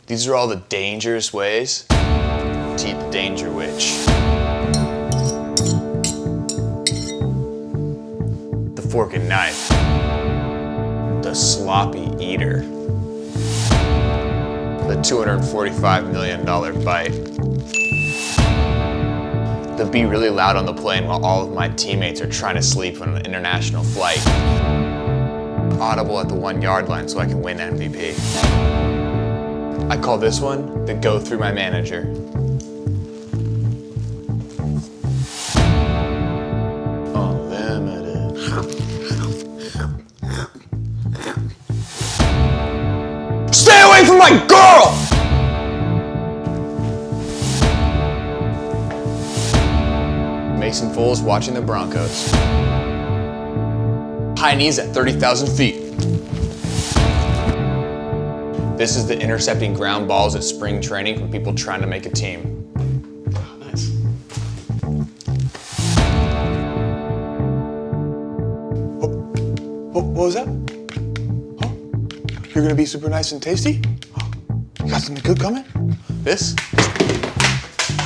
These are all the dangerous ways to eat the danger witch. The fork and knife. The sloppy eater. The $245 million bite. The be really loud on the plane while all of my teammates are trying to sleep on an international flight. Audible at the 1 yard line so I can win MVP. I call this one the go through my manager. Unlimited. Stay away from my girl! Mason Folz watching the Broncos. High knees at 30,000 feet. This is the intercepting ground balls at spring training from people trying to make a team. Oh, nice. What was that? Oh, you're gonna be super nice and tasty? Oh, you got something good coming? This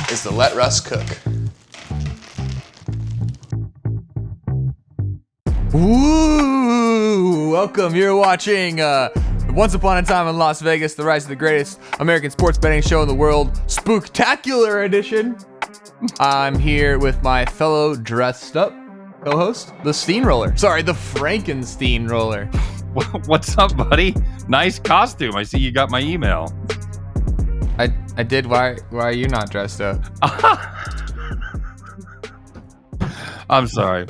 is the Let Russ Cook. Woo! Welcome. You're watching Once Upon a Time in Las Vegas, the rise of the greatest American sports betting show in the world, Spooktacular edition. I'm here with my fellow dressed up co-host, the Steamroller. Sorry, the Frankensteamroller. What's up, buddy? Nice costume. I see you got my email. I did. Why are you not dressed up? I'm sorry.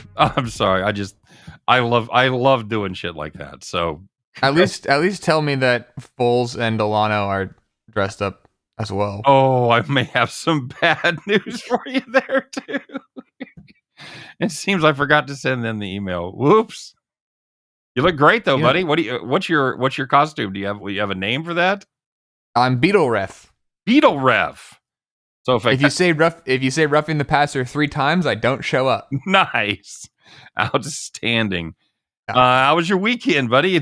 I love doing shit like that. So At least tell me that Folz and Delano are dressed up as well. Oh, I may have some bad news for you there too. It seems I forgot to send them the email. Whoops. You look great though, buddy. What's your costume? Do you have a name for that? I'm Beetle Ref. Beetle Ref. So if you say roughing the passer 3 times, I don't show up. Nice. Outstanding. How was your weekend, buddy?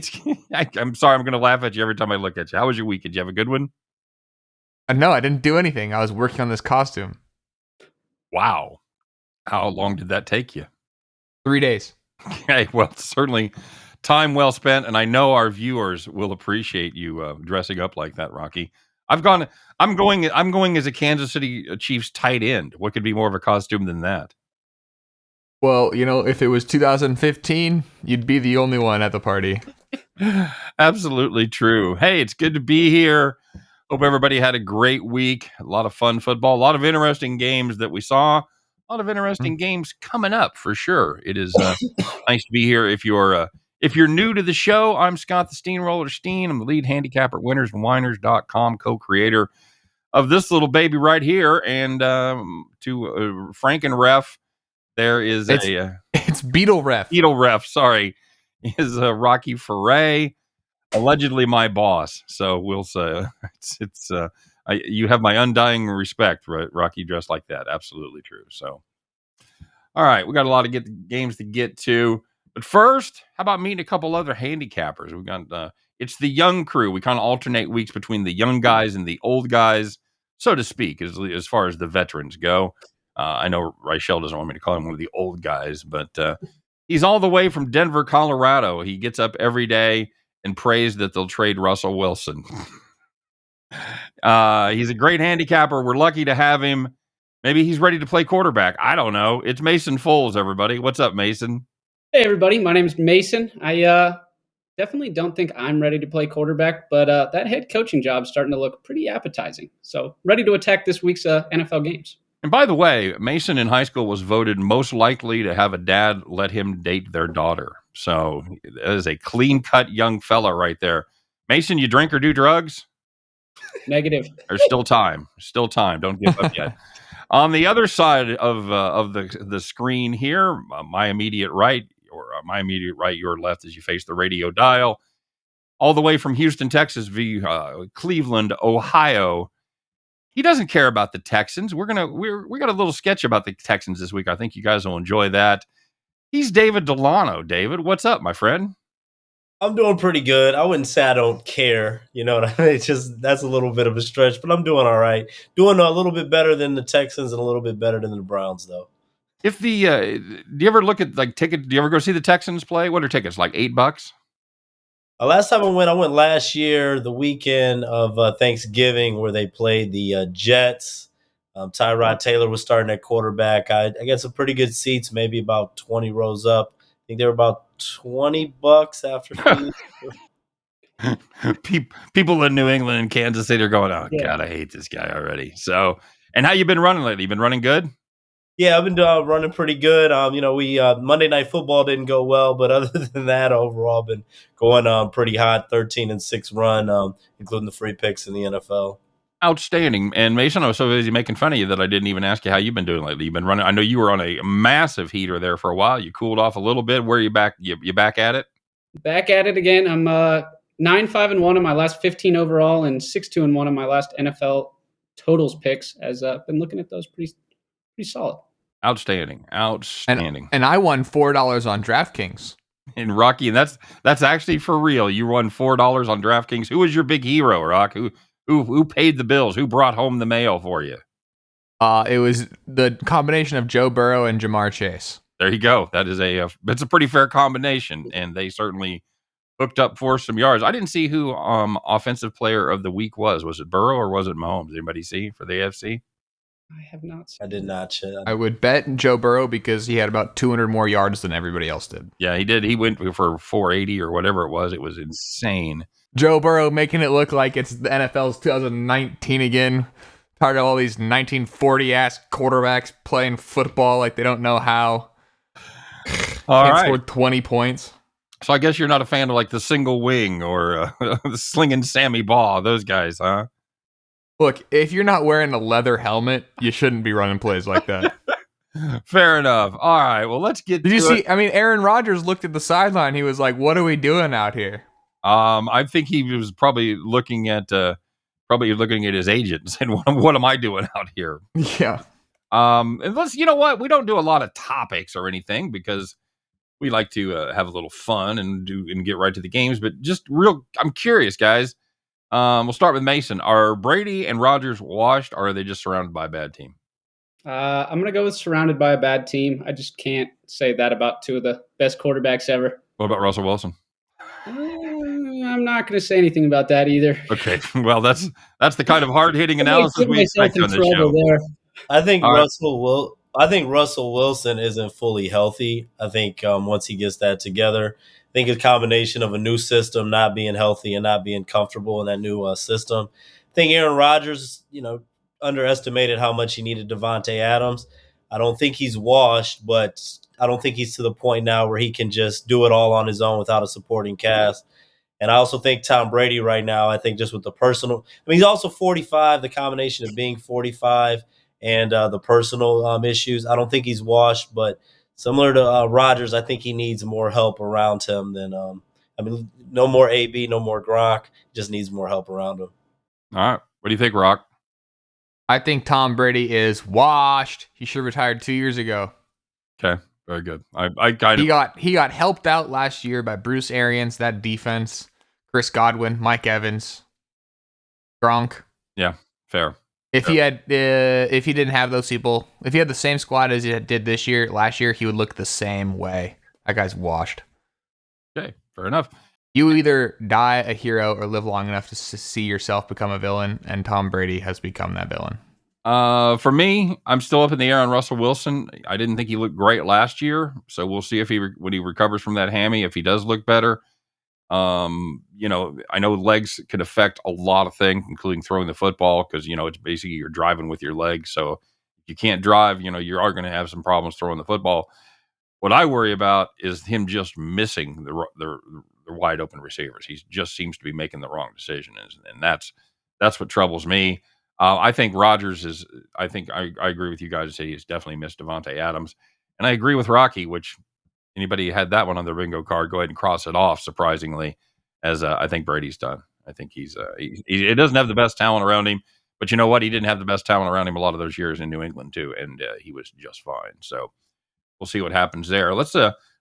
I'm sorry, I'm going to laugh at you every time I look at you. How was your weekend? Did you have a good one? No, I didn't do anything. I was working on this costume. Wow. How long did that take you? 3 days. Okay, well, certainly time well spent, and I know our viewers will appreciate you dressing up like that, Rocky. I'm going as a Kansas City Chiefs tight end. What could be more of a costume than that? Well, if it was 2015, you'd be the only one at the party. Absolutely true. Hey, it's good to be here. Hope everybody had a great week. A lot of fun football, a lot of interesting games that we saw, a lot of interesting games coming up for sure. It is nice to be here. If you're new to the show, I'm Scott the Steamroller Steehn. I'm the lead handicapper at winnersandwhiners.com, co-creator of this little baby right here. And to Frank and Ref, there is it's Beetle Ref. Beetle Ref, sorry, is Rocky Foré, allegedly my boss. So we'll say you have my undying respect, right, Rocky, dressed like that. Absolutely true. So, all right, we got a lot of games to get to, but first, how about meeting a couple other handicappers? We got it's the young crew. We kind of alternate weeks between the young guys and the old guys, so to speak, as far as the veterans go. I know Reichel doesn't want me to call him one of the old guys, but he's all the way from Denver, Colorado. He gets up every day and prays that they'll trade Russell Wilson. He's a great handicapper. We're lucky to have him. Maybe he's ready to play quarterback. I don't know. It's Mason Folz, everybody. What's up, Mason? Hey, everybody. My name is Mason. I definitely don't think I'm ready to play quarterback, but that head coaching job is starting to look pretty appetizing. So ready to attack this week's NFL games. And by the way, Mason in high school was voted most likely to have a dad let him date their daughter. So that is a clean-cut young fella right there. Mason, you drink or do drugs? Negative. There's still time. Still time. Don't give up yet. On the other side of the screen here, my immediate right, your left as you face the radio dial, all the way from Houston, Texas, via Cleveland, Ohio. He doesn't care about the Texans. We got a little sketch about the Texans this week. I think you guys will enjoy that. He's David Delano. David, what's up, my friend? I'm doing pretty good. I wouldn't say I don't care. You know what I mean? It's just that's a little bit of a stretch, but I'm doing all right. Doing a little bit better than the Texans and a little bit better than the Browns, though. If the do you ever look at like tickets? Do you ever go see the Texans play? What are tickets like? $8? Last time I went last year, the weekend of Thanksgiving, where they played the Jets. Tyrod Taylor was starting at quarterback. I got some pretty good seats, maybe about 20 rows up. I think they were about $20 after fees. People in New England and Kansas City are going, oh Yeah. God, I hate this guy already. So, and how you been running lately? You been running good? Yeah, I've been running pretty good. We Monday Night Football didn't go well, but other than that, overall, been going pretty hot. 13-6 run, including the free picks in the NFL. Outstanding. And Mason, I was so busy making fun of you that I didn't even ask you how you've been doing lately. You've been running. I know you were on a massive heater there for a while. You cooled off a little bit. Where are you back? You back at it? Back at it again. I'm 9-5-1 in my last 15 overall and 6-2-1 in my last NFL totals picks. As I've been looking at those pretty solid. Outstanding. And I won $4 on DraftKings. And Rocky, and that's actually for real. You won $4 on DraftKings. Who was your big hero, Rock? Who paid the bills? Who brought home the mail for you? It was the combination of Joe Burrow and Jamar Chase. There you go. That is that's a pretty fair combination, and they certainly hooked up for some yards. I didn't see who offensive player of the week was. Was it Burrow or was it Mahomes? Anybody see for the AFC? I have not seen. I did not. I would bet Joe Burrow because he had about 200 more yards than everybody else did. Yeah, he did. He went for 480 or whatever it was. It was insane. Joe Burrow making it look like it's the NFL's 2019 again. Tired of all these 1940-ass quarterbacks playing football like they don't know how. All right. Scored 20 points. So I guess you're not a fan of like the single wing or the slinging Sammy Baugh, those guys, huh? Look, if you're not wearing a leather helmet, you shouldn't be running plays like that. Fair enough. All right, well, let's get Did you see? I mean, Aaron Rodgers looked at the sideline. He was like, what are we doing out here? I think he was probably looking at his agent and saying, what am I doing out here? Yeah. And let's, you know what? We don't do a lot of topics or anything because we like to have a little fun and get right to the games. But I'm curious, guys. We'll start with Mason. Are Brady and Rodgers washed, or are they just surrounded by a bad team? I'm going to go with surrounded by a bad team. I just can't say that about two of the best quarterbacks ever. What about Russell Wilson? I'm not going to say anything about that either. Okay. Well, that's the kind of hard-hitting analysis we expect on the show. There. I think Russell Wilson isn't fully healthy. I think once he gets that together, I think a combination of a new system, not being healthy and not being comfortable in that new system. I think Aaron Rodgers, underestimated how much he needed Devontae Adams. I don't think he's washed, but I don't think he's to the point now where he can just do it all on his own without a supporting cast. And I also think Tom Brady right now, I think just with the personal – I mean, he's also 45, the combination of being 45 and the personal issues. I don't think he's washed, but similar to Rodgers, I think he needs more help around him than no more AB, no more Gronk. Just needs more help around him. All right. What do you think, Rock? I think Tom Brady is washed. He should have retired 2 years ago. Okay. Very good. I kind of he got helped out last year by Bruce Arians, that defense, Chris Godwin, Mike Evans, Gronk. Yeah, fair. If he didn't have those people, if he had the same squad as he did last year, he would look the same way. That guy's washed. Okay, fair enough. You either die a hero or live long enough to see yourself become a villain, and Tom Brady has become that villain. For me, I'm still up in the air on Russell Wilson. I didn't think he looked great last year, so we'll see if when he recovers from that hammy, if he does look better. I know legs can affect a lot of things, including throwing the football, because, it's basically you're driving with your legs. So if you can't drive, you are going to have some problems throwing the football. What I worry about is him just missing the wide open receivers. He just seems to be making the wrong decision, and that's what troubles me. I think Rodgers is. I think I agree with you guys to say he's definitely missed Devontae Adams, and I agree with Rocky. Which anybody had that one on their bingo card, go ahead and cross it off. Surprisingly, as I think Brady's done. I think he doesn't have the best talent around him, but you know what? He didn't have the best talent around him a lot of those years in New England too, and he was just fine. So we'll see what happens there. Let's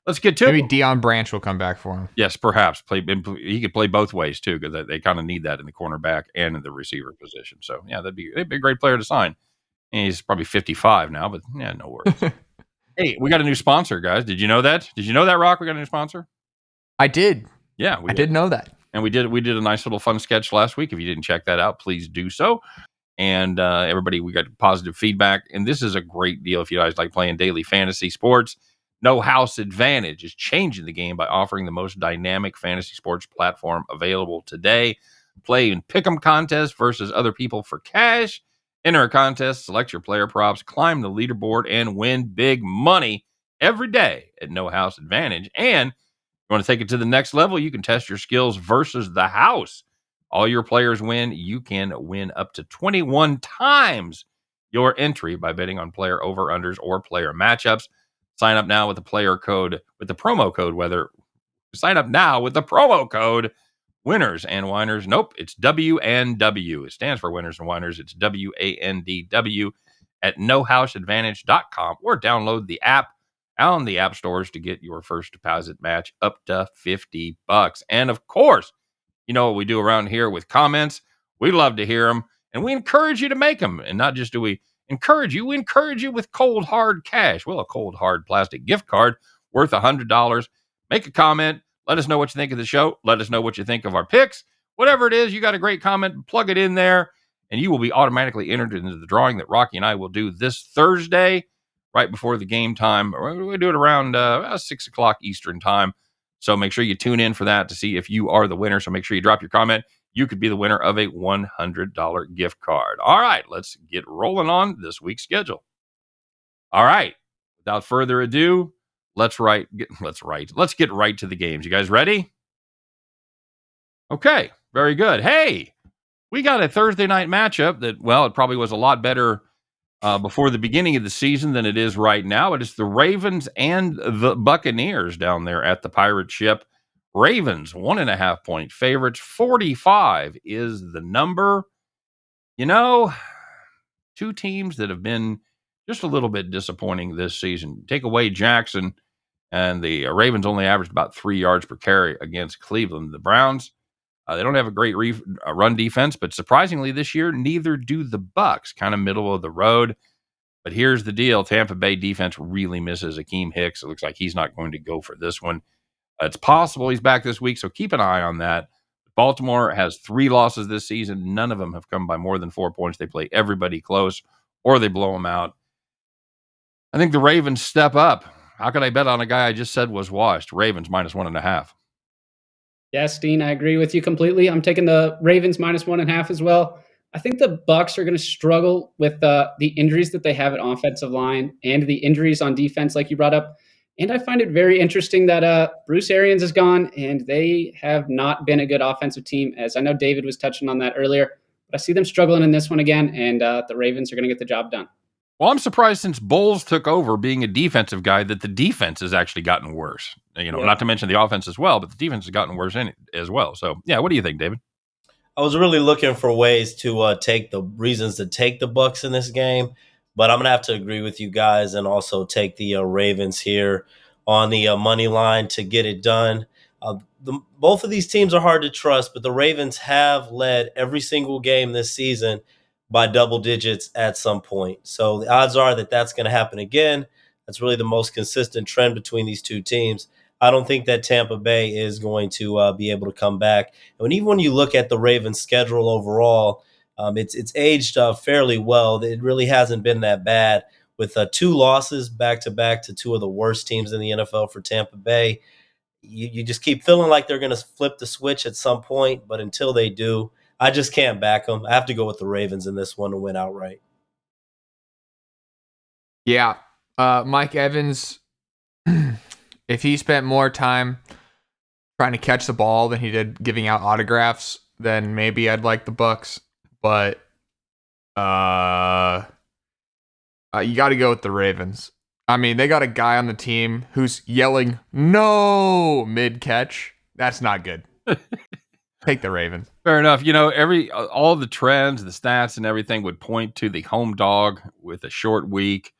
let's get to Maybe it. Deion Branch will come back for him. Yes, perhaps. He could play both ways, too, because they kind of need that in the cornerback and in the receiver position. So, yeah, they'd be a great player to sign. And he's probably 55 now, but, yeah, no worries. Hey, we got a new sponsor, guys. Did you know that? Did you know that, Rock? We got a new sponsor? I did. Yeah, I did know that. And we did a nice little fun sketch last week. If you didn't check that out, please do so. And everybody, we got positive feedback. And this is a great deal if you guys like playing daily fantasy sports. No House Advantage is changing the game by offering the most dynamic fantasy sports platform available today. Play in pick'em contests versus other people for cash. Enter a contest, select your player props, climb the leaderboard, and win big money every day at No House Advantage. And you want to take it to the next level, you can test your skills versus the house. All your players win. You can win up to 21 times your entry by betting on player over-unders or player matchups. Sign up now with the promo code Winners and Winers. Nope, it's W&W. It stands for Winners and Winers. It's WANDW at nohouseadvantage.com or download the app on the app stores to get your first deposit match up to $50. And of course, you know what we do around here with comments. We love to hear them, and we encourage you to make them. And not just do we encourage you, we encourage you with cold, hard cash. Well, a cold, hard plastic gift card worth $100. Make a comment. Let us know what you think of the show. Let us know what you think of our picks. Whatever it is, you got a great comment, plug it in there, and you will be automatically entered into the drawing that Rocky and I will do this Thursday, right before the game time. We do it around 6 o'clock Eastern time. So make sure you tune in for that to see if you are the winner. So make sure you drop your comment. You could be the winner of a $100 gift card. All right, let's get rolling on this week's schedule. All right, without further ado, let's get right to the games. You guys ready? Okay, very good. Hey, we got a Thursday night matchup that, well, it probably was a lot better before the beginning of the season than it is right now. It is the Ravens and the Buccaneers down there at the Pirate Ship. Ravens, 1.5 point favorites. 45 is the number. You know, two teams that have been just a little bit disappointing this season. Take away Jackson, and the Ravens only averaged about 3 yards per carry against Cleveland. The Browns, they don't have a great run defense, but surprisingly this year, neither do the Bucs. Kind of middle of the road. But here's the deal. Tampa Bay defense really misses Akeem Hicks. It looks like he's not going to go for this one. It's possible he's back this week, so keep an eye on that. Baltimore has 3 losses this season. None of them have come by more than 4 points. They play everybody close, or they blow them out. I think the Ravens step up. How could I bet on a guy I just said was washed? Ravens minus 1.5. Yes, Steehn, I agree with you completely. I'm taking the Ravens minus 1.5 as well. I think the Bucs are going to struggle with the injuries that they have at offensive line and the injuries on defense, like you brought up. And I find it very interesting that Bruce Arians is gone, and they have not been a good offensive team, as I know David was touching on that earlier. But I see them struggling in this one again, and the Ravens are going to get the job done. Well, I'm surprised since Bowles took over being a defensive guy that the defense has actually gotten worse. Not to mention the offense as well, but the defense has gotten worse in it as well. So, yeah, what do you think, David? I was really looking for ways to take the reasons to take the Bucs in this game, but I'm gonna have to agree with you guys and also take the Ravens here on the money line to get it done. Both of these teams are hard to trust, but the Ravens have led every single game this season by double digits at some point. So the odds are that that's going to happen again. That's really the most consistent trend between these two teams. I don't think that Tampa Bay is going to be able to come back. And even when you look at the Ravens' schedule overall, it's aged fairly well. It really hasn't been that bad with 2 losses back-to-back to 2 of the worst teams in the NFL for Tampa Bay. You just keep feeling like they're going to flip the switch at some point, but until they do, I just can't back them. I have to go with the Ravens in this one to win outright. Yeah. Mike Evans, if he spent more time trying to catch the ball than he did giving out autographs, then maybe I'd like the Bucs. But you got to go with the Ravens. I mean, they got a guy on the team who's yelling, "No!" mid-catch. That's not good. Take the Ravens. Fair enough. All the trends, the stats, and everything would point to the home dog with a short week,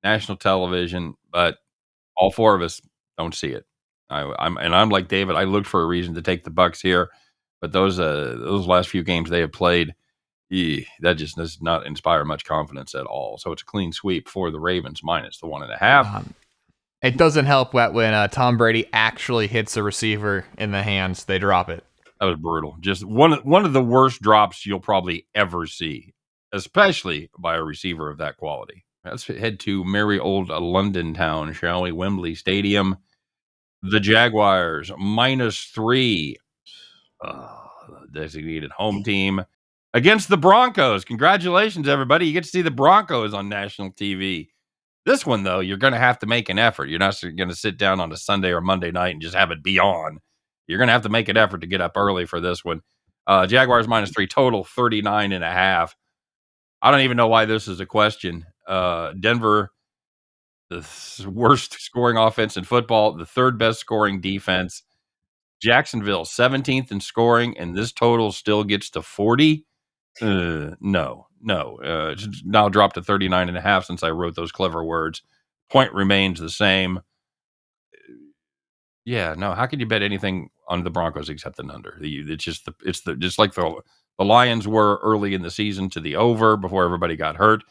national television, but all 4 of us Don't see it. I'm like David. I looked for a reason to take the Bucs here, but those last few games they have played, that just does not inspire much confidence at all. So it's a clean sweep for the Ravens minus the 1.5. It doesn't help when Tom Brady actually hits a receiver in the hands. They drop it. That was brutal. Just one of the worst drops you'll probably ever see, especially by a receiver of that quality. Let's head to merry old London town, shall we? Wembley Stadium. The Jaguars -3. Designated home team against the Broncos. Congratulations, everybody. You get to see the Broncos on national TV. This one, though, you're going to have to make an effort. You're not going to sit down on a Sunday or Monday night and just have it be on. You're going to have to make an effort to get up early for this one. Jaguars -3, total 39.5. I don't even know why this is a question. Denver, the worst scoring offense in football, the third best scoring defense. Jacksonville, 17th in scoring, and this total still gets to 40. No. It's now dropped to 39.5 since I wrote those clever words. Point remains the same. Yeah, no. How can you bet anything on the Broncos except an under? It's just like the Lions were early in the season to the over before everybody got hurt.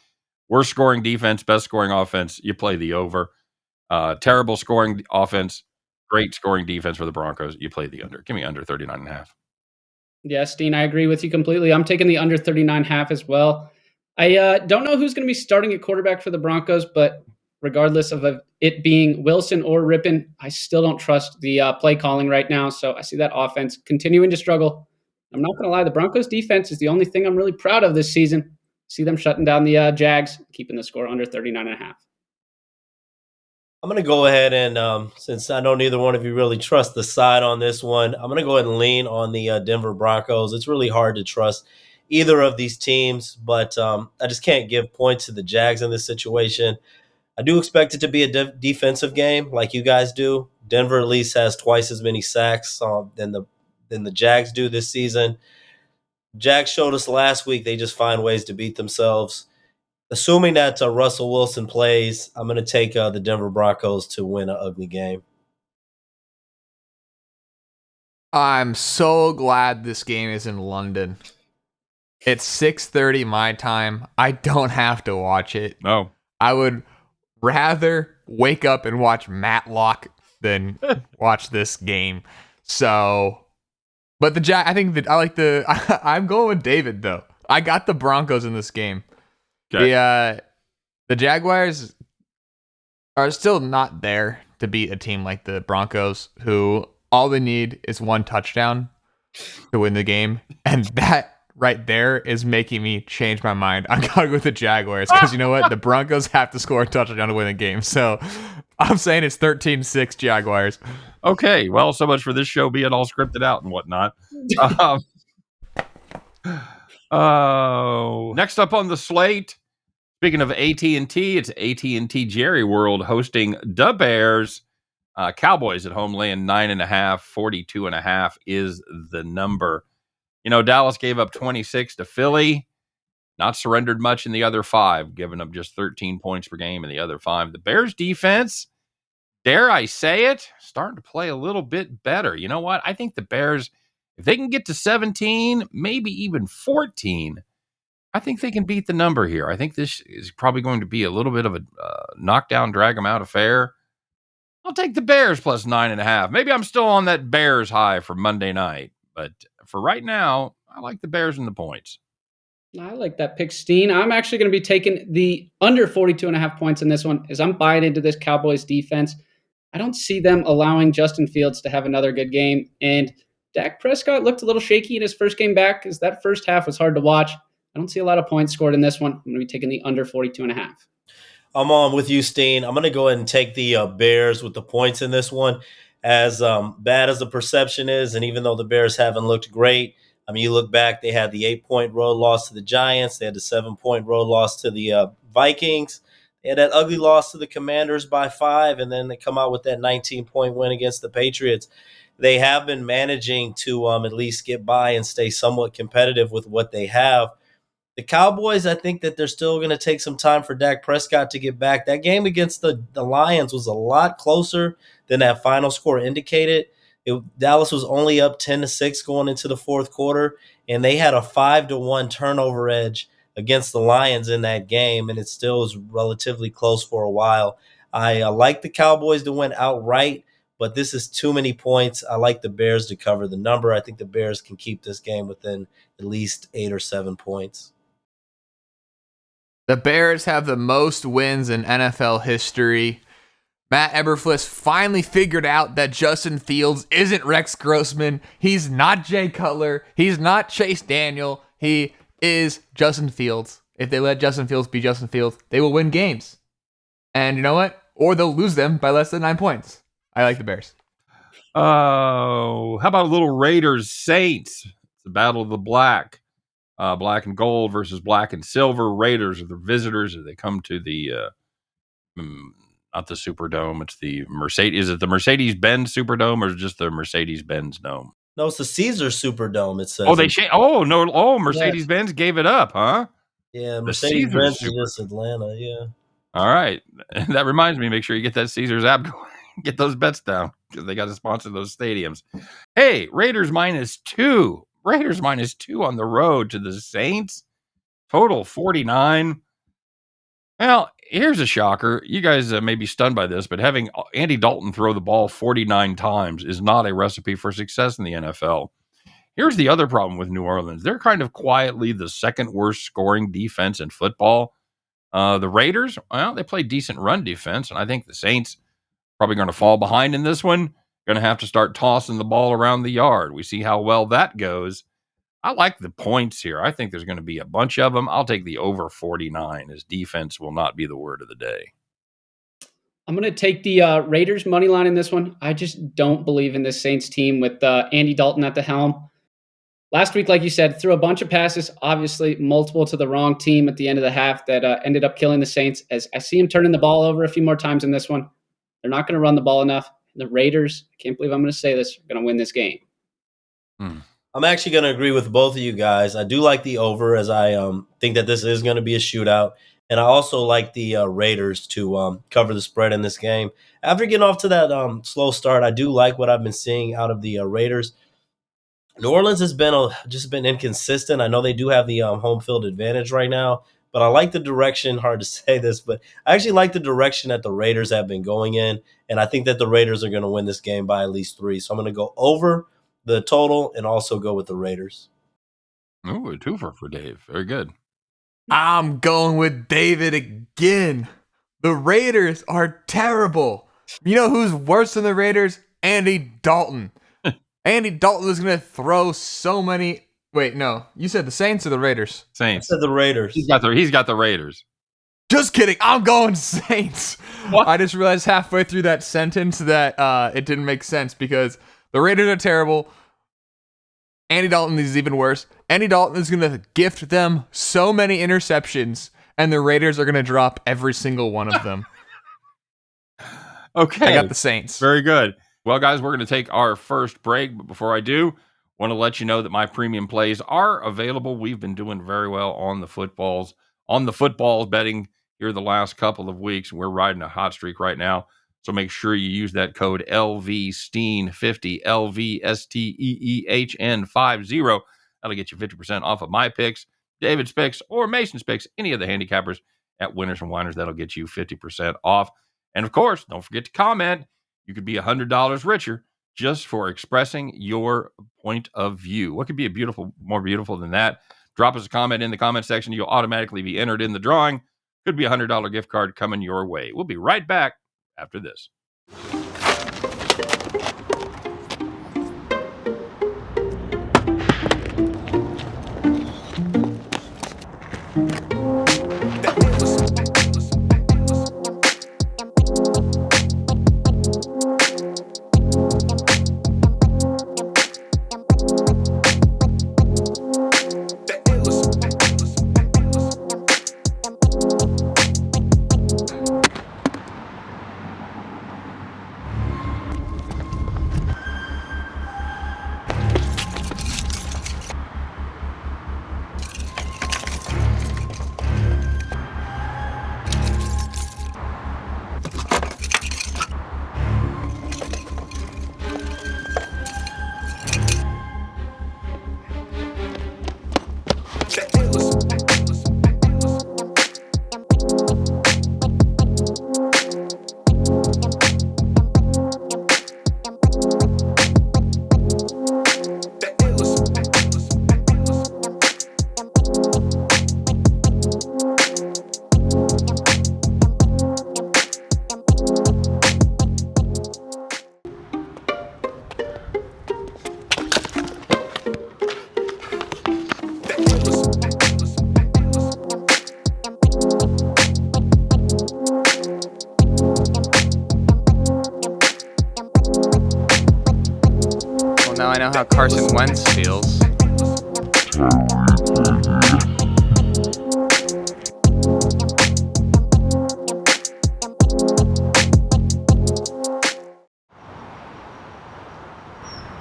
Worst scoring defense, best scoring offense. You play the over. Terrible scoring offense, great scoring defense for the Broncos. You play the under. Give me under 39.5. Yeah, Steehn, I agree with you completely. I'm taking the under 39.5 as well. I don't know who's going to be starting at quarterback for the Broncos, but regardless of it being Wilson or Rippon, I still don't trust the play calling right now. So I see that offense continuing to struggle. I'm not going to lie. The Broncos defense is the only thing I'm really proud of this season. See them shutting down the Jags, keeping the score under 39.5. I'm going to go ahead and, since I know neither one of you really trust the side on this one, I'm going to go ahead and lean on the Denver Broncos. It's really hard to trust either of these teams, but I just can't give points to the Jags in this situation. I do expect it to be a defensive game like you guys do. Denver at least has twice as many sacks than the Jags do this season. Jags showed us last week they just find ways to beat themselves. Assuming that Russell Wilson plays, I'm going to take the Denver Broncos to win an ugly game. I'm so glad this game is in London. It's 6:30 my time. I don't have to watch it. No. I would rather wake up and watch Matlock than watch this game. So, but I think that I like I'm going with David though. I got the Broncos in this game. Okay. The Jaguars are still not there to beat a team like the Broncos, who all they need is one touchdown to win the game, and that right there is making me change my mind. I gotta go with the Jaguars because you know what? The Broncos have to score a touchdown to win the game, so I'm saying it's 13-6 Jaguars. Okay, well, so much for this show being all scripted out and whatnot. Next up on the slate, speaking of AT&T, it's AT&T Jerry World hosting the Bears. Cowboys at home laying 9.5, 42.5 is the number. You know, Dallas gave up 26 to Philly, not surrendered much in the other 5, giving up just 13 points per game in the other 5. The Bears defense, dare I say it, starting to play a little bit better. You know what? I think the Bears, if they can get to 17, maybe even 14, I think they can beat the number here. I think this is probably going to be a little bit of a knockdown, drag them out affair. I'll take the Bears plus 9.5. Maybe I'm still on that Bears high for Monday night, but for right now, I like the Bears and the points. I like that pick, Steehn. I'm actually going to be taking the under 42.5 points in this one as I'm buying into this Cowboys defense. I don't see them allowing Justin Fields to have another good game. And Dak Prescott looked a little shaky in his first game back as that first half was hard to watch. I don't see a lot of points scored in this one. I'm going to be taking the under 42.5. I'm on with you, Steehn. I'm going to go ahead and take the Bears with the points in this one. As bad as the perception is, and even though the Bears haven't looked great, I mean, you look back, they had the 8-point road loss to the Giants. They had the 7-point road loss to the Vikings. They had that ugly loss to the Commanders by 5, and then they come out with that 19-point win against the Patriots. They have been managing to at least get by and stay somewhat competitive with what they have. The Cowboys, I think that they're still going to take some time for Dak Prescott to get back. That game against the Lions was a lot closer than that final score indicated. Dallas was only up 10-6 going into the fourth quarter, and they had a 5-1 turnover edge against the Lions in that game, and it still was relatively close for a while. I like the Cowboys to win outright, but this is too many points. I like the Bears to cover the number. I think the Bears can keep this game within at least 8 or 7 points. The Bears have the most wins in NFL history. Matt Eberflus finally figured out that Justin Fields isn't Rex Grossman. He's not Jay Cutler. He's not Chase Daniel. He is Justin Fields. If they let Justin Fields be Justin Fields, they will win games. And you know what? Or they'll lose them by less than 9 points. I like the Bears. Oh, how about a little Raiders Saints? It's the battle of the black. Black and gold versus black and silver. Raiders are the visitors as they come to the not the Superdome. It's the Mercedes. Is it the Mercedes-Benz Superdome or is it just the Mercedes-Benz Dome? No, it's the Caesar Superdome. It says. Oh, they changed. Oh no! Oh, Mercedes-Benz gave it up, huh? Yeah, Mercedes-Benz is just Atlanta. Yeah. All right, that reminds me. Make sure you get that Caesars app going. Get those bets down because they got to sponsor those stadiums. Hey, Raiders -2. Raiders -2 on the road to the Saints. Total 49. Well, here's a shocker. You guys may be stunned by this, but having Andy Dalton throw the ball 49 times is not a recipe for success in the NFL. Here's the other problem with New Orleans. They're kind of quietly the second worst scoring defense in football. The Raiders, well, they play decent run defense, and I think the Saints probably going to fall behind in this one. Going to have to start tossing the ball around the yard. We see how well that goes. I like the points here. I think there's going to be a bunch of them. I'll take the over 49 as defense will not be the word of the day. I'm going to take the Raiders money line in this one. I just don't believe in this Saints team with Andy Dalton at the helm. Last week, like you said, threw a bunch of passes, obviously multiple to the wrong team at the end of the half that ended up killing the Saints. As I see him turning the ball over a few more times in this one, they're not going to run the ball enough. The Raiders, I can't believe I'm going to say this, are going to win this game. I'm actually going to agree with both of you guys. I do like the over as I think that this is going to be a shootout. And I also like the Raiders to cover the spread in this game. After getting off to that slow start, I do like what I've been seeing out of the Raiders. New Orleans has been just been inconsistent. I know they do have the home field advantage right now, but I like the direction. Hard to say this, but I actually like the direction that the Raiders have been going in, and I think that the Raiders are going to win this game by at least 3. So I'm going to go over the total and also go with the Raiders. Ooh, a twofer for Dave. Very good. I'm going with David again. The Raiders are terrible. You know who's worse than the Raiders? Andy Dalton. Andy Dalton is going to throw so many. Wait, no. You said the Saints or the Raiders? Saints. I said the Raiders. He's got the Raiders. Just kidding. I'm going Saints. What? I just realized halfway through that sentence that it didn't make sense because the Raiders are terrible. Andy Dalton is even worse. Andy Dalton is going to gift them so many interceptions, and the Raiders are going to drop every single one of them. Okay. I got the Saints. Very good. Well, guys, we're going to take our first break. But before I do, want to let you know that my premium plays are available. We've been doing very well on the footballs betting here the last couple of weeks. We're riding a hot streak right now. So make sure you use that code LVSTEEN50, LVSTEEHN50. That'll get you 50% off of my picks, David's picks, or Mason's picks, any of the handicappers at Winners and Winers. That'll get you 50% off. And of course, don't forget to comment. You could be $100 richer just for expressing your point of view. What could be more beautiful than that? Drop us a comment in the comment section. You'll automatically be entered in the drawing. Could be a $100 gift card coming your way. We'll be right back after this. I know how Carson Wentz feels. I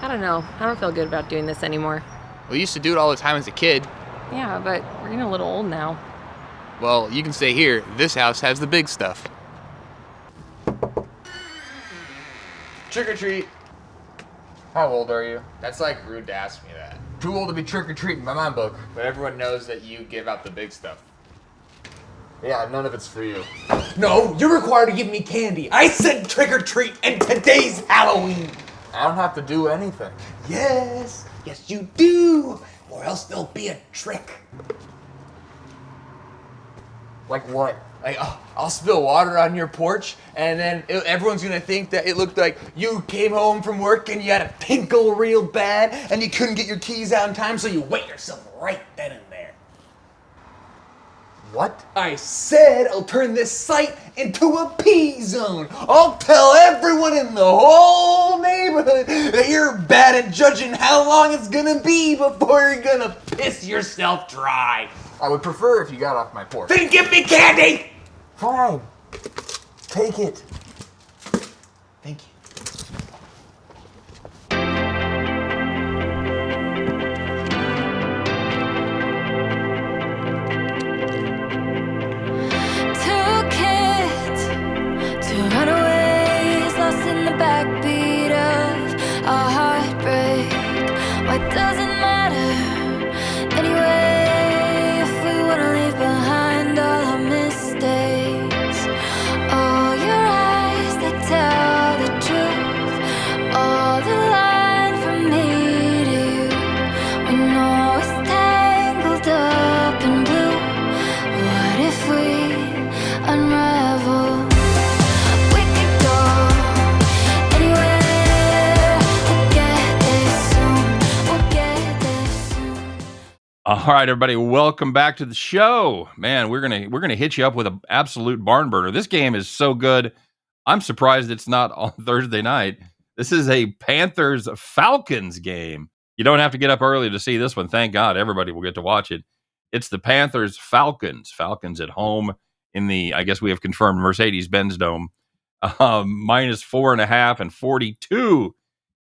don't know. I don't feel good about doing this anymore. Well, you used to do it all the time as a kid. Yeah, but we're getting a little old now. Well, you can stay here. This house has the big stuff. Trick or treat. How old are you? That's like rude to ask me that. Too old to be trick or treating by my book. But everyone knows that you give out the big stuff. Yeah, none of it's for you. No, you're required to give me candy. I said trick or treat, and today's Halloween. I don't have to do anything. Yes, you do. Or else there'll be a trick. Like what? Like, I'll spill water on your porch, and then everyone's gonna think that it looked like you came home from work and you had a tinkle real bad, and you couldn't get your keys out in time, so you wet yourself right then and there. What? I said I'll turn this site into a pee zone. I'll tell everyone in the whole neighborhood that you're bad at judging how long it's gonna be before you're gonna piss yourself dry. I would prefer if you got off my porch. Then give me candy! Fine. Take it. Thank you. Two kids, two runaways, lost in the backbeat of a heartbreak. What does it matter anyway if we wanna leave behind all our mistakes? Oh, your eyes, they tell the truth. All the line from me to you, we know it's tangled up in blue. What if we unravel? We could go anywhere. We'll get there soon. We'll get there soon. All right, everybody, welcome back to the show. Man, we're gonna hit you up with an absolute barn burner. This game is so good. I'm surprised it's not on Thursday night. This is a Panthers Falcons game. You don't have to get up early to see this one. Thank God, everybody will get to watch it. It's the Panthers Falcons. Falcons at home in the, I guess we have confirmed, Mercedes-Benz Dome. Minus 4.5 and 42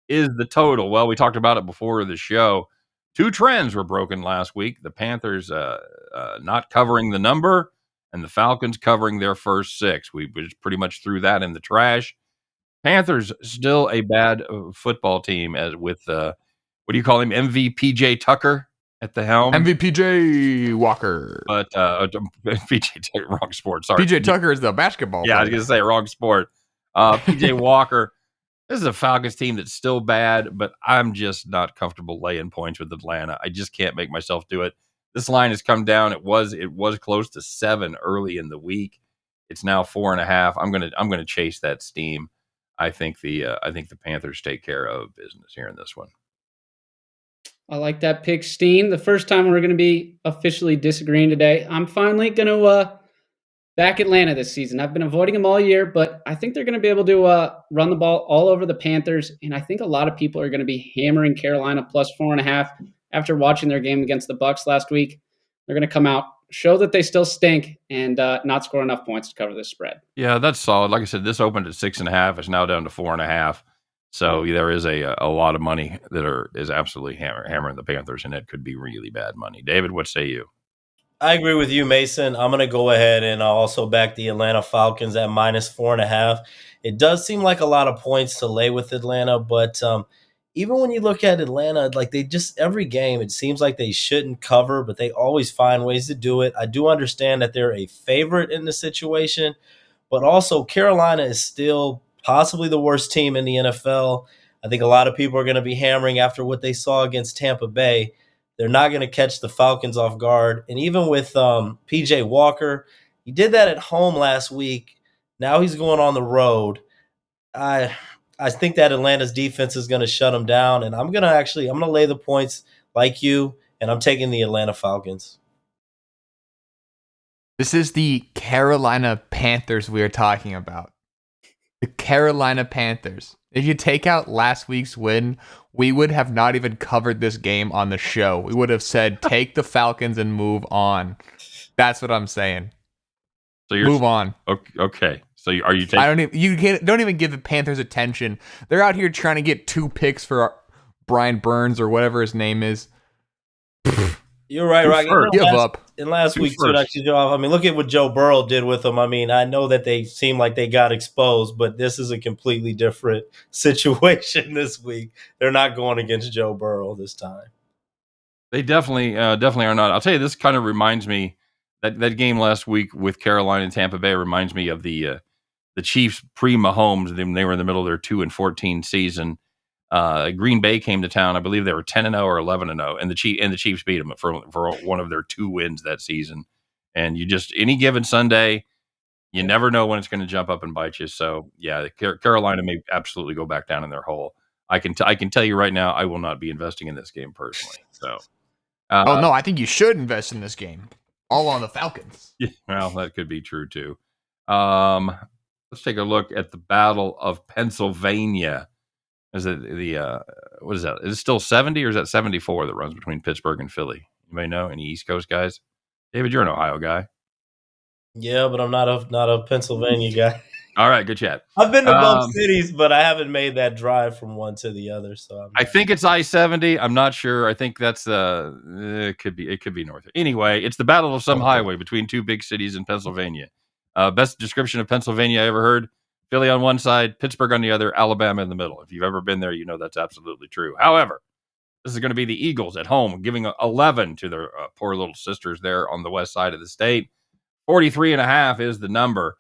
is the total. Well, we talked about it before the show. Two trends were broken last week. The Panthers not covering the number, and the Falcons covering their first six. We just pretty much threw that in the trash. Panthers still a bad football team, as with what do you call him, MVPJ Tucker at the helm. MVPJ Walker. But PJ wrong sport. Sorry, PJ Tucker is the basketball Yeah, I was player. gonna say wrong sport. PJ Walker. This is a Falcons team that's still bad, but I'm just not comfortable laying points with Atlanta. I just can't make myself do it. This line has come down. It was close to 7 early in the week. It's now 4.5. I'm gonna chase that steam. I think the Panthers take care of business here in this one. I like that pick, Steehn. The first time we're going to be officially disagreeing today. I'm finally going to back Atlanta this season. I've been avoiding them all year, but I think they're going to be able to run the ball all over the Panthers, and I think a lot of people are going to be hammering Carolina plus 4.5 after watching their game against the Bucs last week. They're going to come out, show that they still stink, and not score enough points to cover this spread. Yeah, that's solid. Like I said, this opened at 6.5. It's now down to 4.5. So there is a lot of money that is absolutely hammering the Panthers, and it could be really bad money. David, what say you? I agree with you, Mason. I'm going to go ahead and also back the Atlanta Falcons at minus 4.5. It does seem like a lot of points to lay with Atlanta, but even when you look at Atlanta, like they just every game, it seems like they shouldn't cover, but they always find ways to do it. I do understand that they're a favorite in the situation, but also Carolina is still possibly the worst team in the NFL. I think a lot of people are going to be hammering after what they saw against Tampa Bay. They're not going to catch the Falcons off guard. And even with P.J. Walker, he did that at home last week. Now he's going on the road. I think that Atlanta's defense is going to shut him down. And I'm going to lay the points like you, and I'm taking the Atlanta Falcons. This is the Carolina Panthers we are talking about. The Carolina Panthers. If you take out last week's win, we would have not even covered this game on the show. We would have said, take the Falcons and move on. That's what I'm saying. So you're Move on. Okay. So are you taking? I don't even give the Panthers attention. They're out here trying to get 2 picks for Brian Burns or whatever his name is. You're right, Rocky. Give up. And last week, too, actually, I mean, look at what Joe Burrow did with them. I mean, I know that they seem like they got exposed, but this is a completely different situation this week. They're not going against Joe Burrow this time. They definitely are not. I'll tell you, this kind of reminds me that game last week with Carolina and Tampa Bay reminds me of the Chiefs pre-Mahomes. They were in the middle of their 2-14 season. Green Bay came to town. I believe they were 10-0 or 11-0, and the Chiefs beat them for one of their 2 wins that season. And you just any given Sunday, you never know when it's going to jump up and bite you. So yeah, Carolina may absolutely go back down in their hole. I can tell you right now, I will not be investing in this game personally. So, oh no, I think you should invest in this game. All on the Falcons. Yeah, well, that could be true too. Let's take a look at the Battle of Pennsylvania. Is it what is that? Is it still 70 or is that 74 that runs between Pittsburgh and Philly? You may know any East Coast guys. David, you're an Ohio guy. Yeah, but I'm not a Pennsylvania guy. All right, good chat. I've been to both cities, but I haven't made that drive from one to the other. So I think it's I-70. I'm not sure. I think that's it could be north. Anyway, it's the battle of some highway between 2 big cities in Pennsylvania. Best description of Pennsylvania I ever heard. Philly on one side, Pittsburgh on the other, Alabama in the middle. If you've ever been there, you know that's absolutely true. However, this is going to be the Eagles at home, giving 11 to their poor little sisters there on the west side of the state. 43.5 is the number.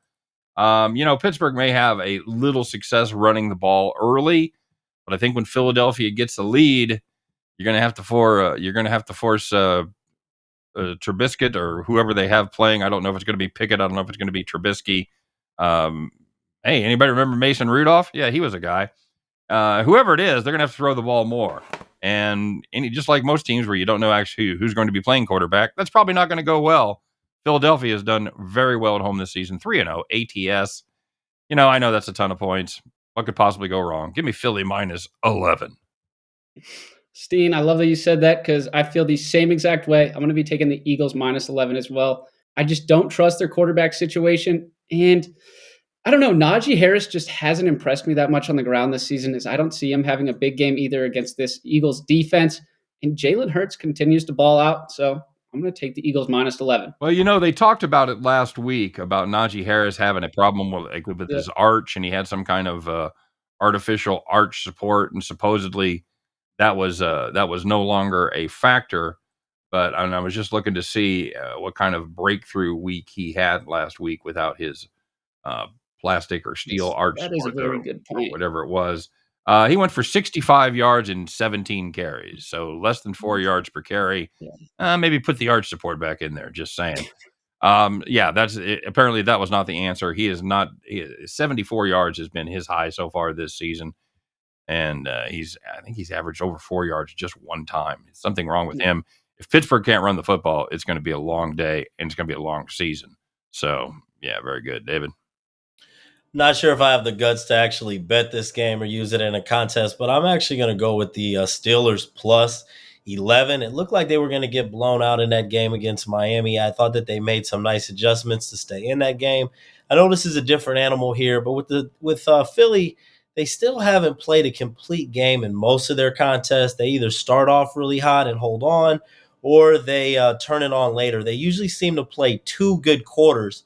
Pittsburgh may have a little success running the ball early, but I think when Philadelphia gets the lead, you're going to have to force Trubisky or whoever they have playing. I don't know if it's going to be Pickett. I don't know if it's going to be Trubisky. Hey, anybody remember Mason Rudolph? Yeah, he was a guy. Whoever it is, they're going to have to throw the ball more. And just like most teams where you don't know actually who's going to be playing quarterback, that's probably not going to go well. Philadelphia has done very well at home this season, 3-0, ATS. I know that's a ton of points. What could possibly go wrong? Give me Philly minus 11. Steehn, I love that you said that because I feel the same exact way. I'm going to be taking the Eagles minus 11 as well. I just don't trust their quarterback situation. And I don't know, Najee Harris just hasn't impressed me that much on the ground this season, as I don't see him having a big game either against this Eagles defense. And Jalen Hurts continues to ball out, so I'm going to take the Eagles minus 11. Well, they talked about it last week about Najee Harris having a problem with his arch, and he had some kind of artificial arch support, and supposedly that was no longer a factor. But I was just looking to see what kind of breakthrough week he had last week without his plastic or steel arch that is a very good point. or whatever it was. He went for 65 yards and 17 carries, so less than 4 yards per carry. Yeah. Maybe put the arch support back in there. Just saying. That's it. Apparently that was not the answer. He is not. 74 yards has been his high so far this season, and I think he's averaged over 4 yards just one time. There's something wrong with him. If Pittsburgh can't run the football, it's going to be a long day and it's going to be a long season. So yeah, very good, David. Not sure if I have the guts to actually bet this game or use it in a contest, but I'm actually going to go with the Steelers plus 11. It looked like they were going to get blown out in that game against Miami. I thought that they made some nice adjustments to stay in that game. I know this is a different animal here, but with Philly, they still haven't played a complete game in most of their contests. They either start off really hot and hold on, or they turn it on later. They usually seem to play 2 good quarters.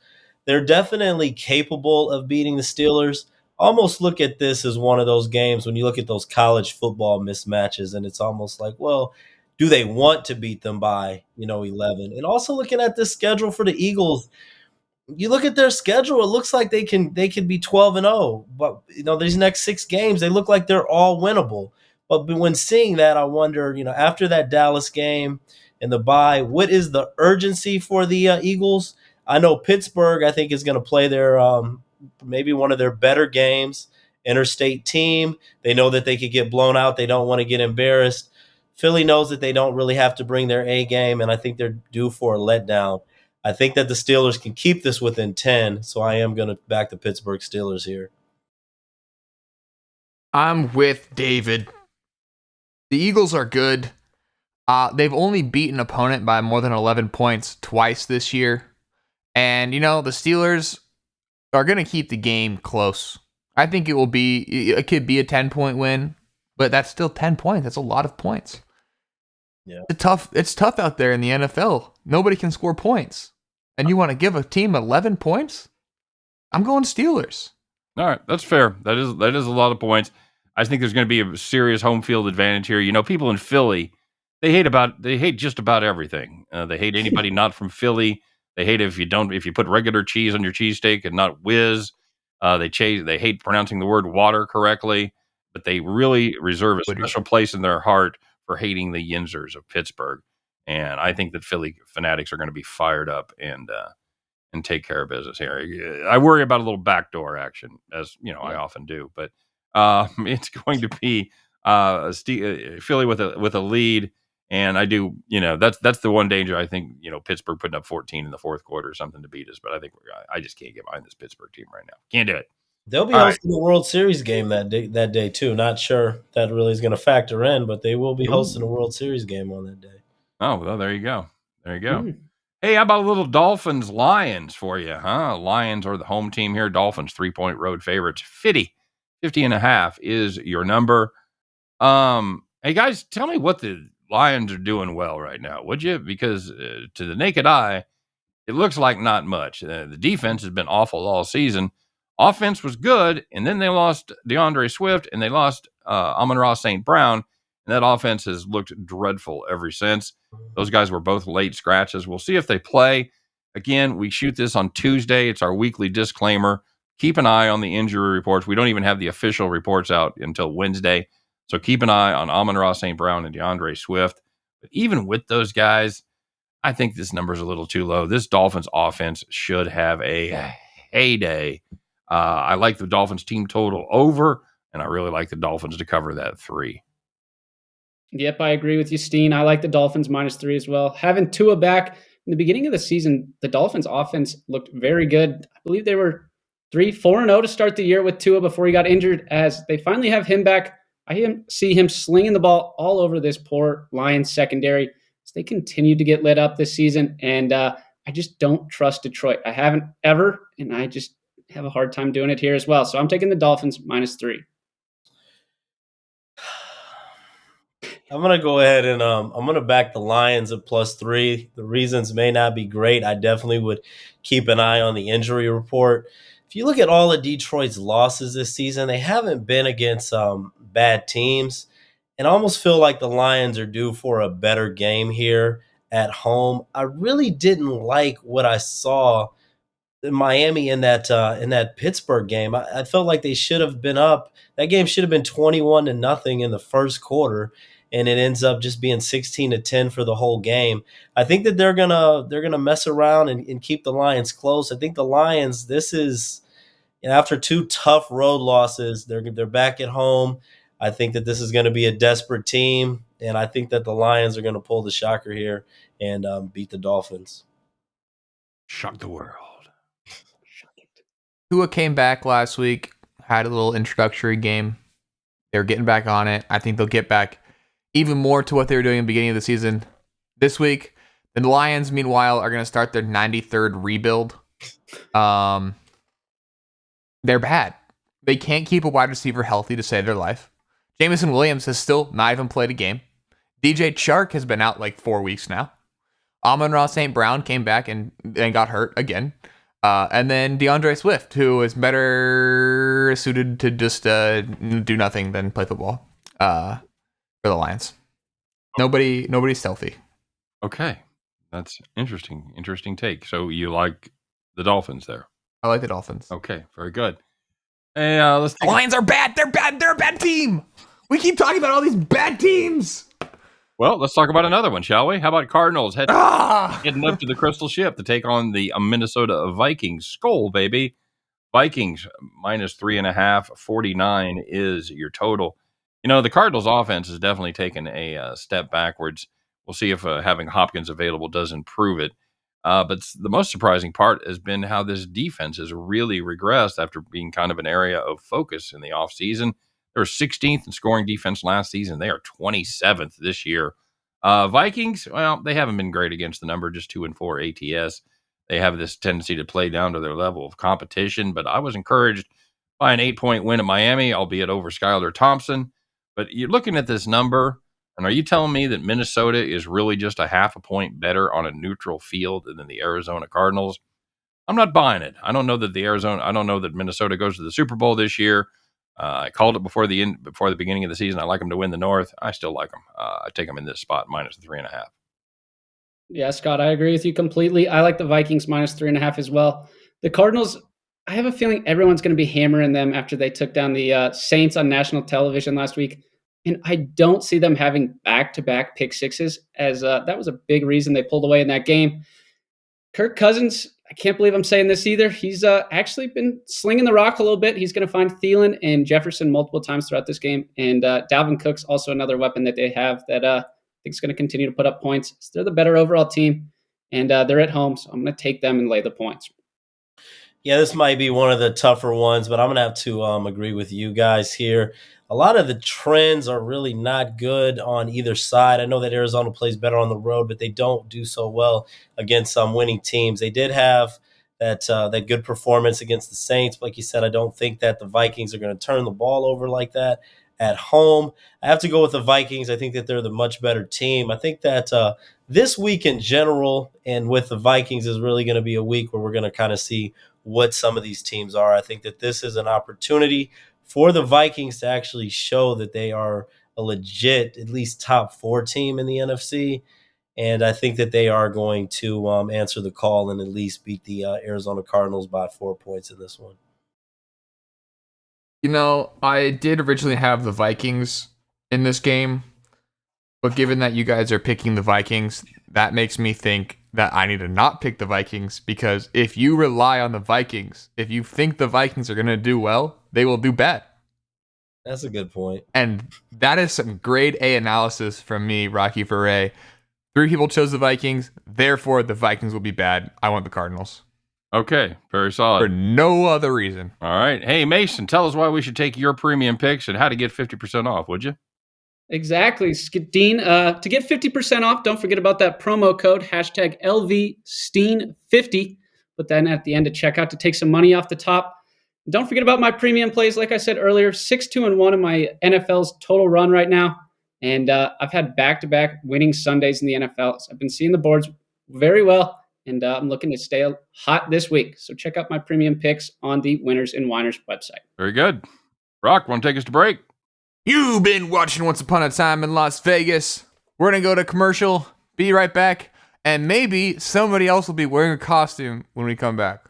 They're definitely capable of beating the Steelers. Almost look at this as one of those games when you look at those college football mismatches, and it's almost like, well, do they want to beat them by 11? And also looking at this schedule for the Eagles, you look at their schedule, it looks like they can be 12-0. But these next 6 games, they look like they're all winnable. But when seeing that, I wonder, after that Dallas game and the bye, what is the urgency for the Eagles? I know Pittsburgh, I think, is going to play their maybe one of their better games. Interstate team. They know that they could get blown out. They don't want to get embarrassed. Philly knows that they don't really have to bring their A game, and I think they're due for a letdown. I think that the Steelers can keep this within 10, so I am going to back the Pittsburgh Steelers here. I'm with David. The Eagles are good. They've only beaten an opponent by more than 11 points twice this year. And, the Steelers are going to keep the game close. I think it could be a 10-point win, but that's still 10 points. That's a lot of points. Yeah. It's tough out there in the NFL. Nobody can score points. And you want to give a team 11 points? I'm going Steelers. All right, that's fair. That is a lot of points. I think there's going to be a serious home field advantage here. People in Philly, they hate just about everything. They hate anybody not from Philly. They hate if you put regular cheese on your cheesesteak and not whiz. They hate pronouncing the word water correctly, but they really reserve a special place in their heart for hating the Yinzers of Pittsburgh. And I think that Philly fanatics are going to be fired up and take care of business here. I worry about a little backdoor action, as I often do, but it's going to be Philly with a lead, and I do. That's the one danger. I think Pittsburgh putting up 14 in the fourth quarter or something to beat us, but I think I just can't get behind this Pittsburgh team right now. Can't do it. They'll be hosting the World Series game that day too. Not sure that really is going to factor in, but they will be hosting a World Series game on that day. Oh well, there you go. Hey, how about a little Dolphins-Lions for you, huh? Lions are the home team here. Dolphins 3-point road favorites. 50.5 is your number. Hey guys, tell me what the Lions are doing well right now, would you? Because to the naked eye, it looks like not much. The defense has been awful all season. Offense was good, and then they lost DeAndre Swift, and they lost Amon-Ra St. Brown, and that offense has looked dreadful ever since. Those guys were both late scratches. We'll see if they play. Again, we shoot this on Tuesday. It's our weekly disclaimer. Keep an eye on the injury reports. We don't even have the official reports out until Wednesday. So keep an eye on Amon-Ra St. Brown and DeAndre Swift. But even with those guys, I think this number is a little too low. This Dolphins offense should have a heyday. I like the Dolphins team total over, and I really like the Dolphins to cover that 3. Yep, I agree with you, Steehn. I like the Dolphins -3 as well. Having Tua back in the beginning of the season, the Dolphins offense looked very good. I believe they were 4-0 to start the year with Tua before he got injured. As they finally have him back, I see him slinging the ball all over this poor Lions secondary. So they continue to get lit up this season, and I just don't trust Detroit. I haven't ever, and I just have a hard time doing it here as well. So I'm taking the Dolphins -3. I'm going to go ahead and I'm going to back the Lions at +3. The reasons may not be great. I definitely would keep an eye on the injury report. If you look at all of Detroit's losses this season, they haven't been against bad teams. And I almost feel like the Lions are due for a better game here at home. I really didn't like what I saw in Miami in that Pittsburgh game. I felt like they should have been up. That game should have been 21-0 in the first quarter, and it ends up just being 16-10 for the whole game. I think that they're gonna mess around and keep the Lions close. I think the Lions, this is after 2 tough road losses, they're back at home. I think that this is going to be a desperate team, and I think that the Lions are going to pull the shocker here and beat the Dolphins. Shock the world. Tua came back last week, had a little introductory game. They're getting back on it. I think they'll get back even more to what they were doing in the beginning of the season this week. The Lions, meanwhile, are going to start their 93rd rebuild. They're bad. They can't keep a wide receiver healthy to save their life. Jameson Williams has still not even played a game. DJ Chark has been out like 4 weeks now. Amon-Ra St. Brown came back and got hurt again. And then DeAndre Swift, who is better suited to just do nothing than play football for the Lions. Nobody's healthy. Okay. That's interesting. Interesting take. So you like the Dolphins there? I like the Dolphins. Okay. Very good. Hey, let's the Lions are bad. They're bad. They're a bad team. We keep talking about all these bad teams. Well, let's talk about another one, shall we? How about Cardinals heading up to the Crystal Ship to take on the Minnesota Vikings? Skol, baby. Vikings -3.5, 49 is your total. The Cardinals offense has definitely taken a step backwards. We'll see if having Hopkins available does improve it. But the most surprising part has been how this defense has really regressed after being kind of an area of focus in the offseason. They were 16th in scoring defense last season. They are 27th this year. Vikings, well, they haven't been great against the number, just 2-4 ATS. They have this tendency to play down to their level of competition, but I was encouraged by an 8-point win at Miami, albeit over Skylar Thompson. But you're looking at this number, and are you telling me that Minnesota is really just a half a point better on a neutral field than the Arizona Cardinals? I'm not buying it. I don't know that Minnesota goes to the Super Bowl this year. I called it before the beginning of the season. I like them to win the North. I still like them. I take them in this spot minus the 3.5. Yeah, Scott, I agree with you completely. I like the Vikings minus 3.5 as well. The Cardinals, I have a feeling everyone's going to be hammering them after they took down the Saints on national television last week. And I don't see them having back-to-back pick sixes, as that was a big reason they pulled away in that game. Kirk Cousins, I can't believe I'm saying this either. He's actually been slinging the rock a little bit. He's going to find Thielen and Jefferson multiple times throughout this game. And Dalvin Cook's also another weapon that they have that I think is going to continue to put up points. So they're the better overall team, and they're at home, so I'm going to take them and lay the points. Yeah, this might be one of the tougher ones, but I'm going to have to agree with you guys here. A lot of the trends are really not good on either side. I know that Arizona plays better on the road, but they don't do so well against some winning teams. They did have that good performance against the Saints. Like you said, I don't think that the Vikings are going to turn the ball over like that at home. I have to go with the Vikings. I think that they're the much better team. I think that this week in general and with the Vikings is really going to be a week where we're going to kind of see what some of these teams are. I think that this is an opportunity for the Vikings to actually show that they are a legit, at least top 4 team in the NFC. And I think that they are going to answer the call and at least beat the Arizona Cardinals by 4 points in this one. You know, I did originally have the Vikings in this game, but given that you guys are picking the Vikings, that makes me think that I need to not pick the Vikings, because if you rely on the Vikings, if you think the Vikings are going to do well, they will do bad. That's a good point. And that is some grade A analysis from me, Rocky Foré. 3 people chose the Vikings, therefore the Vikings will be bad. I want the Cardinals. Okay, very solid. For no other reason. All right. Hey, Mason, tell us why we should take your premium picks and how to get 50% off, would you? Exactly. Dean, to get 50% off, don't forget about that promo code, #LVSteehn50. Put that in at the end of checkout to take some money off the top. Don't forget about my premium plays. Like I said earlier, 6-2-1 in my NFL's total run right now. And I've had back-to-back winning Sundays in the NFL. So I've been seeing the boards very well, and I'm looking to stay hot this week. So check out my premium picks on the Winners and Winers website. Very good. Rock, want to take us to break? You've been watching Once Upon a Time in Las Vegas. We're going to go to commercial, be right back, and maybe somebody else will be wearing a costume when we come back.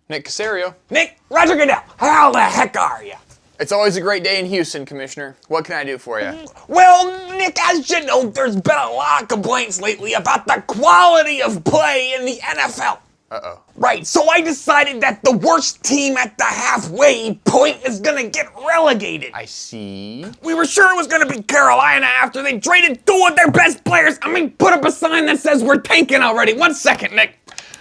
Nick Casario. Nick, Roger Goodell, how the heck are you? It's always a great day in Houston, Commissioner. What can I do for you? Well, Nick, as you know, there's been a lot of complaints lately about the quality of play in the NFL. Uh-oh. Right, so I decided that the worst team at the halfway point is gonna get relegated. I see. We were sure it was gonna be Carolina after they traded 2 of their best players. I mean, put up a sign that says we're tanking already. 1 second, Nick.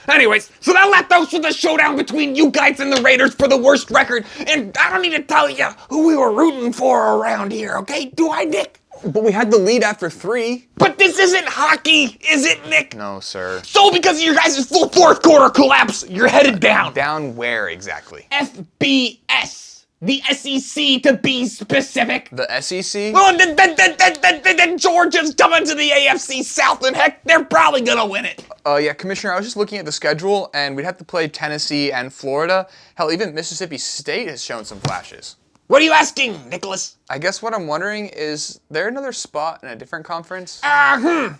Anyways, so that left us with a showdown between you guys and the Raiders for the worst record. And I don't need to tell you who we were rooting for around here, okay? Do I, Nick? But we had the lead after 3. But this isn't hockey, is it, Nick? No, sir. So because of your guys' full fourth quarter collapse, you're headed down. Down where exactly? FBS. The SEC, to be specific. The SEC? Well, then Georgia's coming to the AFC South, and heck, they're probably gonna win it. Yeah, Commissioner, I was just looking at the schedule, and we'd have to play Tennessee and Florida. Hell, even Mississippi State has shown some flashes. What are you asking, Nicholas? I guess what I'm wondering is there another spot in a different conference? Well,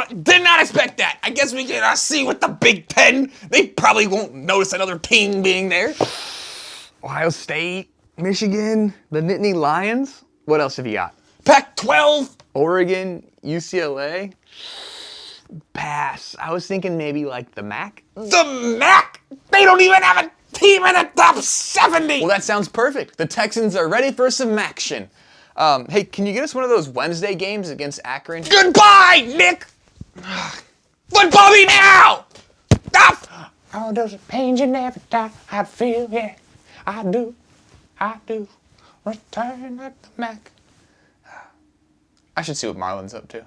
did not expect that. I guess we can see with the Big Ten. They probably won't notice another team being there. Ohio State, Michigan, the Nittany Lions. What else have you got? Pac-12. Oregon, UCLA. Pass. I was thinking maybe like the MAC. The MAC? They don't even have a team in the top 70. Well, that sounds perfect. The Texans are ready for some action. Hey, can you get us one of those Wednesday games against Akron? Goodbye, Nick. Football me now. Stop. Oh, those pains you never die. I feel, yeah, I do. Return like the Mac. I should see what Marlon's up to.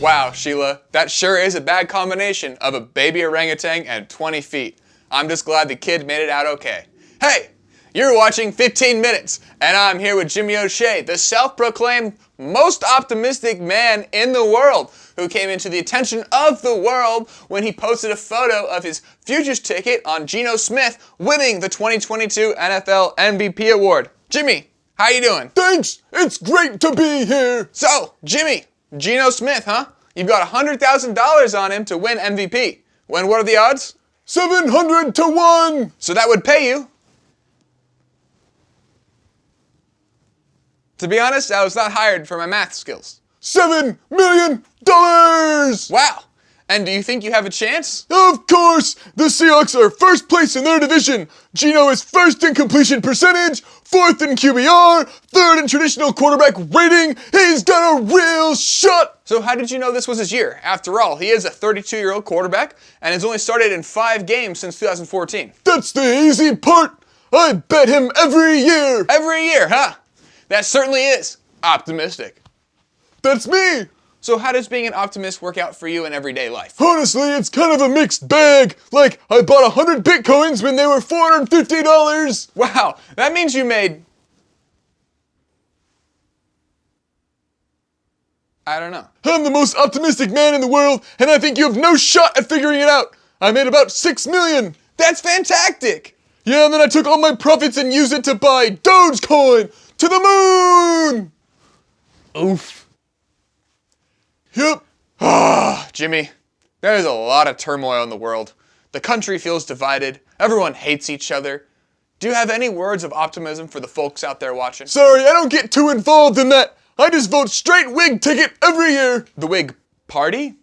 Wow, Sheila, that sure is a bad combination of a baby orangutan and 20 feet. I'm just glad the kid made it out okay. Hey, you're watching 15 Minutes, and I'm here with Jimmy O'Shea, the self-proclaimed most optimistic man in the world, who came into the attention of the world when he posted a photo of his futures ticket on Geno Smith winning the 2022 NFL MVP award. Jimmy, how you doing? Thanks! It's great to be here! So, Jimmy, Geno Smith, huh? You've got $100,000 on him to win MVP. What are the odds? 700 to 1! So that would pay you. To be honest, I was not hired for my math skills. $7 million! Wow! And do you think you have a chance? Of course! The Seahawks are first place in their division. Geno is first in completion percentage, fourth in QBR, third in traditional quarterback rating. He's got a real shot! So how did you know this was his year? After all, he is a 32-year-old quarterback and has only started in 5 games since 2014. That's the easy part! I bet him every year! Every year, huh? That certainly is optimistic. That's me! So how does being an optimist work out for you in everyday life? Honestly, it's kind of a mixed bag. Like, I bought 100 Bitcoins when they were $450. Wow, that means you made... I don't know. I'm the most optimistic man in the world, and I think you have no shot at figuring it out. I made about $6 million. That's fantastic! Yeah, and then I took all my profits and used it to buy Dogecoin to the moon! Oof. Yep. Jimmy, there's a lot of turmoil in the world. The country feels divided. Everyone hates each other. Do you have any words of optimism for the folks out there watching? Sorry, I don't get too involved in that. I just vote straight Whig ticket every year. The Whig Party?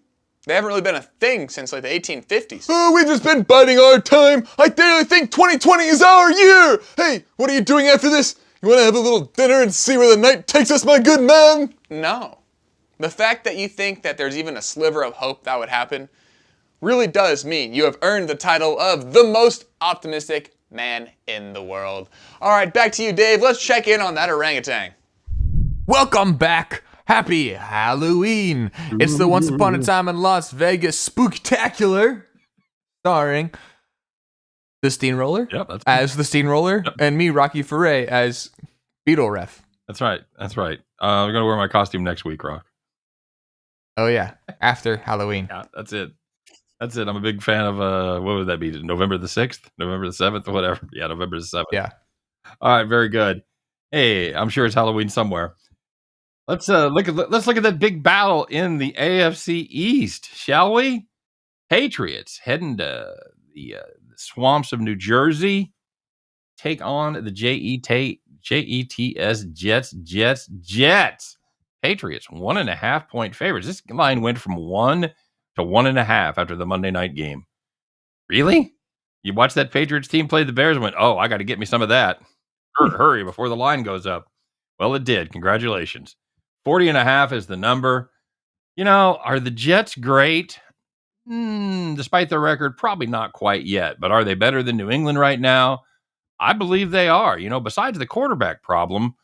They haven't really been a thing since like the 1850s. Oh, we've just been biding our time. I really think 2020 is our year. Hey, what are you doing after this? You want to have a little dinner and see where the night takes us, my good man? No. The fact that you think that there's even a sliver of hope that would happen really does mean you have earned the title of the most optimistic man in the world. All right, back to you, Dave. Let's check in on that orangutan. Welcome back. Happy Halloween. It's the Once Upon a Time in Las Vegas Spooktacular, starring the Steamroller as the Steamroller, and me, Rocky Foré, as Beetle Ref. That's right. I'm going to wear my costume next week, Rock. Oh, yeah. After Halloween. Yeah, that's it. I'm a big fan of, what would that be? November the 6th? November the 7th? Whatever. Yeah, November the 7th. Yeah. All right, very good. Hey, I'm sure it's Halloween somewhere. Let's look at that big battle in the AFC East, shall we? Patriots heading to the swamps of New Jersey, take on the Jets. Patriots 1.5 point favorites. This line went from 1 to 1.5 after the Monday night game. Really? You watched that Patriots team play the Bears and went, oh, I got to get me some of that. Hurry before the line goes up. Well, it did. Congratulations. 40.5 is the number. You know, are the Jets great? Despite their record, probably not quite yet. But are they better than New England right now? I believe they are. You know, besides the quarterback problem,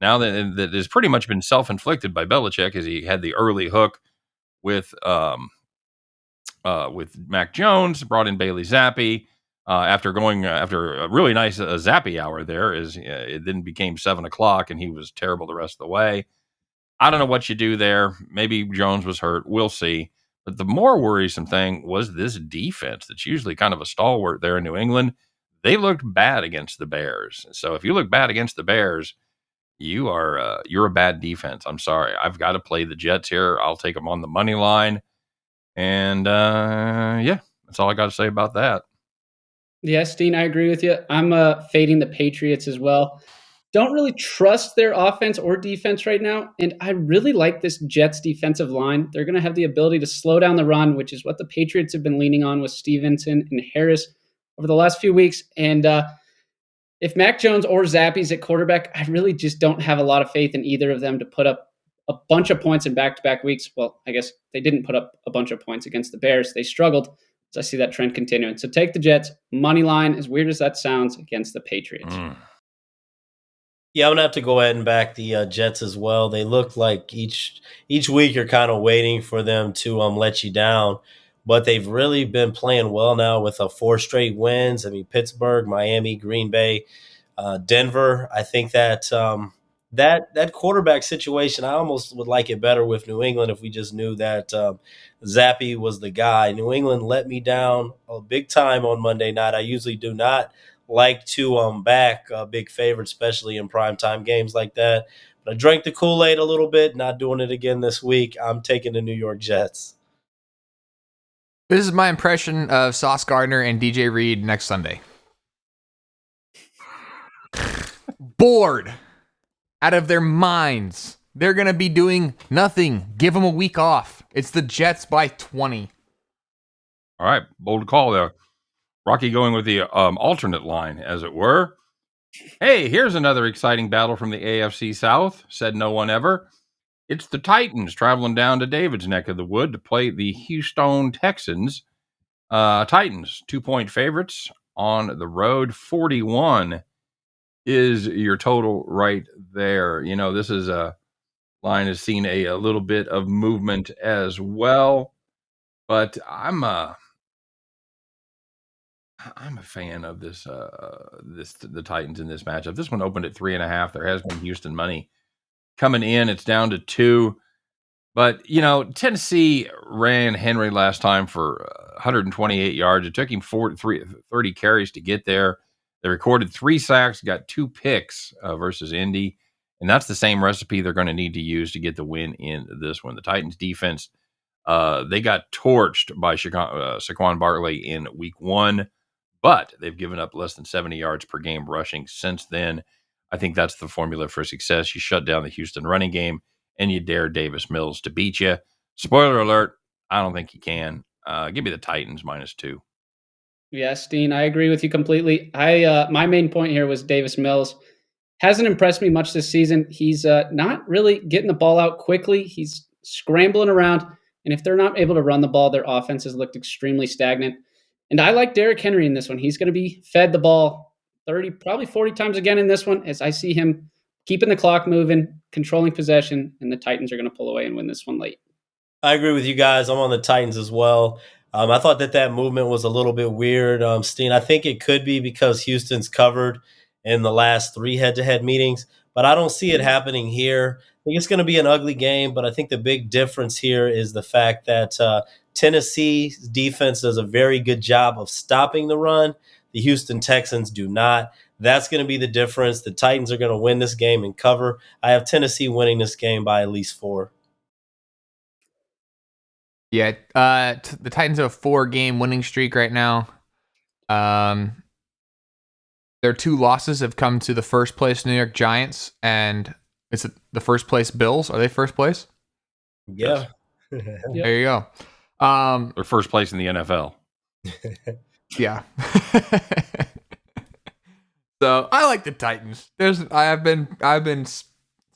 now that has pretty much been self-inflicted by Belichick, as he had the early hook with Mac Jones, brought in Bailey Zappi after a really nice Zappi hour there. It then became 7:00 and he was terrible the rest of the way. I don't know what you do there. Maybe Jones was hurt. We'll see. But the more worrisome thing was this defense that's usually kind of a stalwart there in New England. They looked bad against the Bears. So if you look bad against the Bears, you're a bad defense. I'm sorry. I've got to play the Jets here. I'll take them on the money line. And yeah, that's all I got to say about that. Yes, Steehn, I agree with you. I'm fading the Patriots as well. Don't really trust their offense or defense right now. And I really like this Jets defensive line. They're going to have the ability to slow down the run, which is what the Patriots have been leaning on with Stevenson and Harris over the last few weeks. And if Mac Jones or Zappi's at quarterback, I really just don't have a lot of faith in either of them to put up a bunch of points in back-to-back weeks. Well, I guess they didn't put up a bunch of points against the Bears. They struggled. So I see that trend continuing. So take the Jets. Money line, as weird as that sounds, against the Patriots. Yeah, I'm going to have to go ahead and back the Jets as well. They look like each week you're kind of waiting for them to let you down. But they've really been playing well now with 4 straight wins. I mean, Pittsburgh, Miami, Green Bay, Denver. I think that that quarterback situation, I almost would like it better with New England if we just knew that Zappy was the guy. New England let me down big time on Monday night. I usually do not like to back a big favorite, especially in primetime games like that. But I drank the Kool-Aid a little bit, not doing it again this week. I'm taking the New York Jets. This is my impression of Sauce Gardner and DJ Reed next Sunday. Bored out of their minds. They're going to be doing nothing. Give them a week off. It's the Jets by 20. All right, bold call there. Rocky going with the alternate line, as it were. Hey, here's another exciting battle from the AFC South, said no one ever. It's the Titans traveling down to David's neck of the wood to play the Houston Texans. Titans, 2-point favorites on the road. 41 is your total right there. You know, this is a line has seen a little bit of movement as well, but I'm a fan of this the Titans in this matchup. This one opened at 3.5. There has been Houston money coming in. It's down to 2. But, you know, Tennessee ran Henry last time for 128 yards. It took him 30 carries to get there. They recorded 3 sacks, got 2 picks versus Indy. And that's the same recipe they're going to need to use to get the win in this one. The Titans defense, they got torched by Saquon Barkley in week 1, but they've given up less than 70 yards per game rushing since then. I think that's the formula for success. You shut down the Houston running game, and you dare Davis Mills to beat you. Spoiler alert, I don't think he can. Give me the Titans -2. Yes, Steehn, I agree with you completely. My main point here was Davis Mills. Hasn't impressed me much this season. He's not really getting the ball out quickly. He's scrambling around, and if they're not able to run the ball, their offense has looked extremely stagnant. And I like Derrick Henry in this one. He's going to be fed the ball 30, probably 40 times again in this one, as I see him keeping the clock moving, controlling possession, and the Titans are going to pull away and win this one late. I agree with you guys. I'm on the Titans as well. I thought that movement was a little bit weird, Steehn. I think it could be because Houston's covered in the last 3 head-to-head meetings, but I don't see it happening here. I think it's going to be an ugly game, but I think the big difference here is the fact that Tennessee's defense does a very good job of stopping the run. The Houston Texans do not. That's going to be the difference. The Titans are going to win this game and cover. I have Tennessee winning this game by at least 4. Yeah, the Titans have a 4-game winning streak right now. Their 2 losses have come to the first place New York Giants, and is it the first place Bills? Are they first place? Yeah. There you go. They're first place in the NFL. Yeah. So I like the Titans. I've been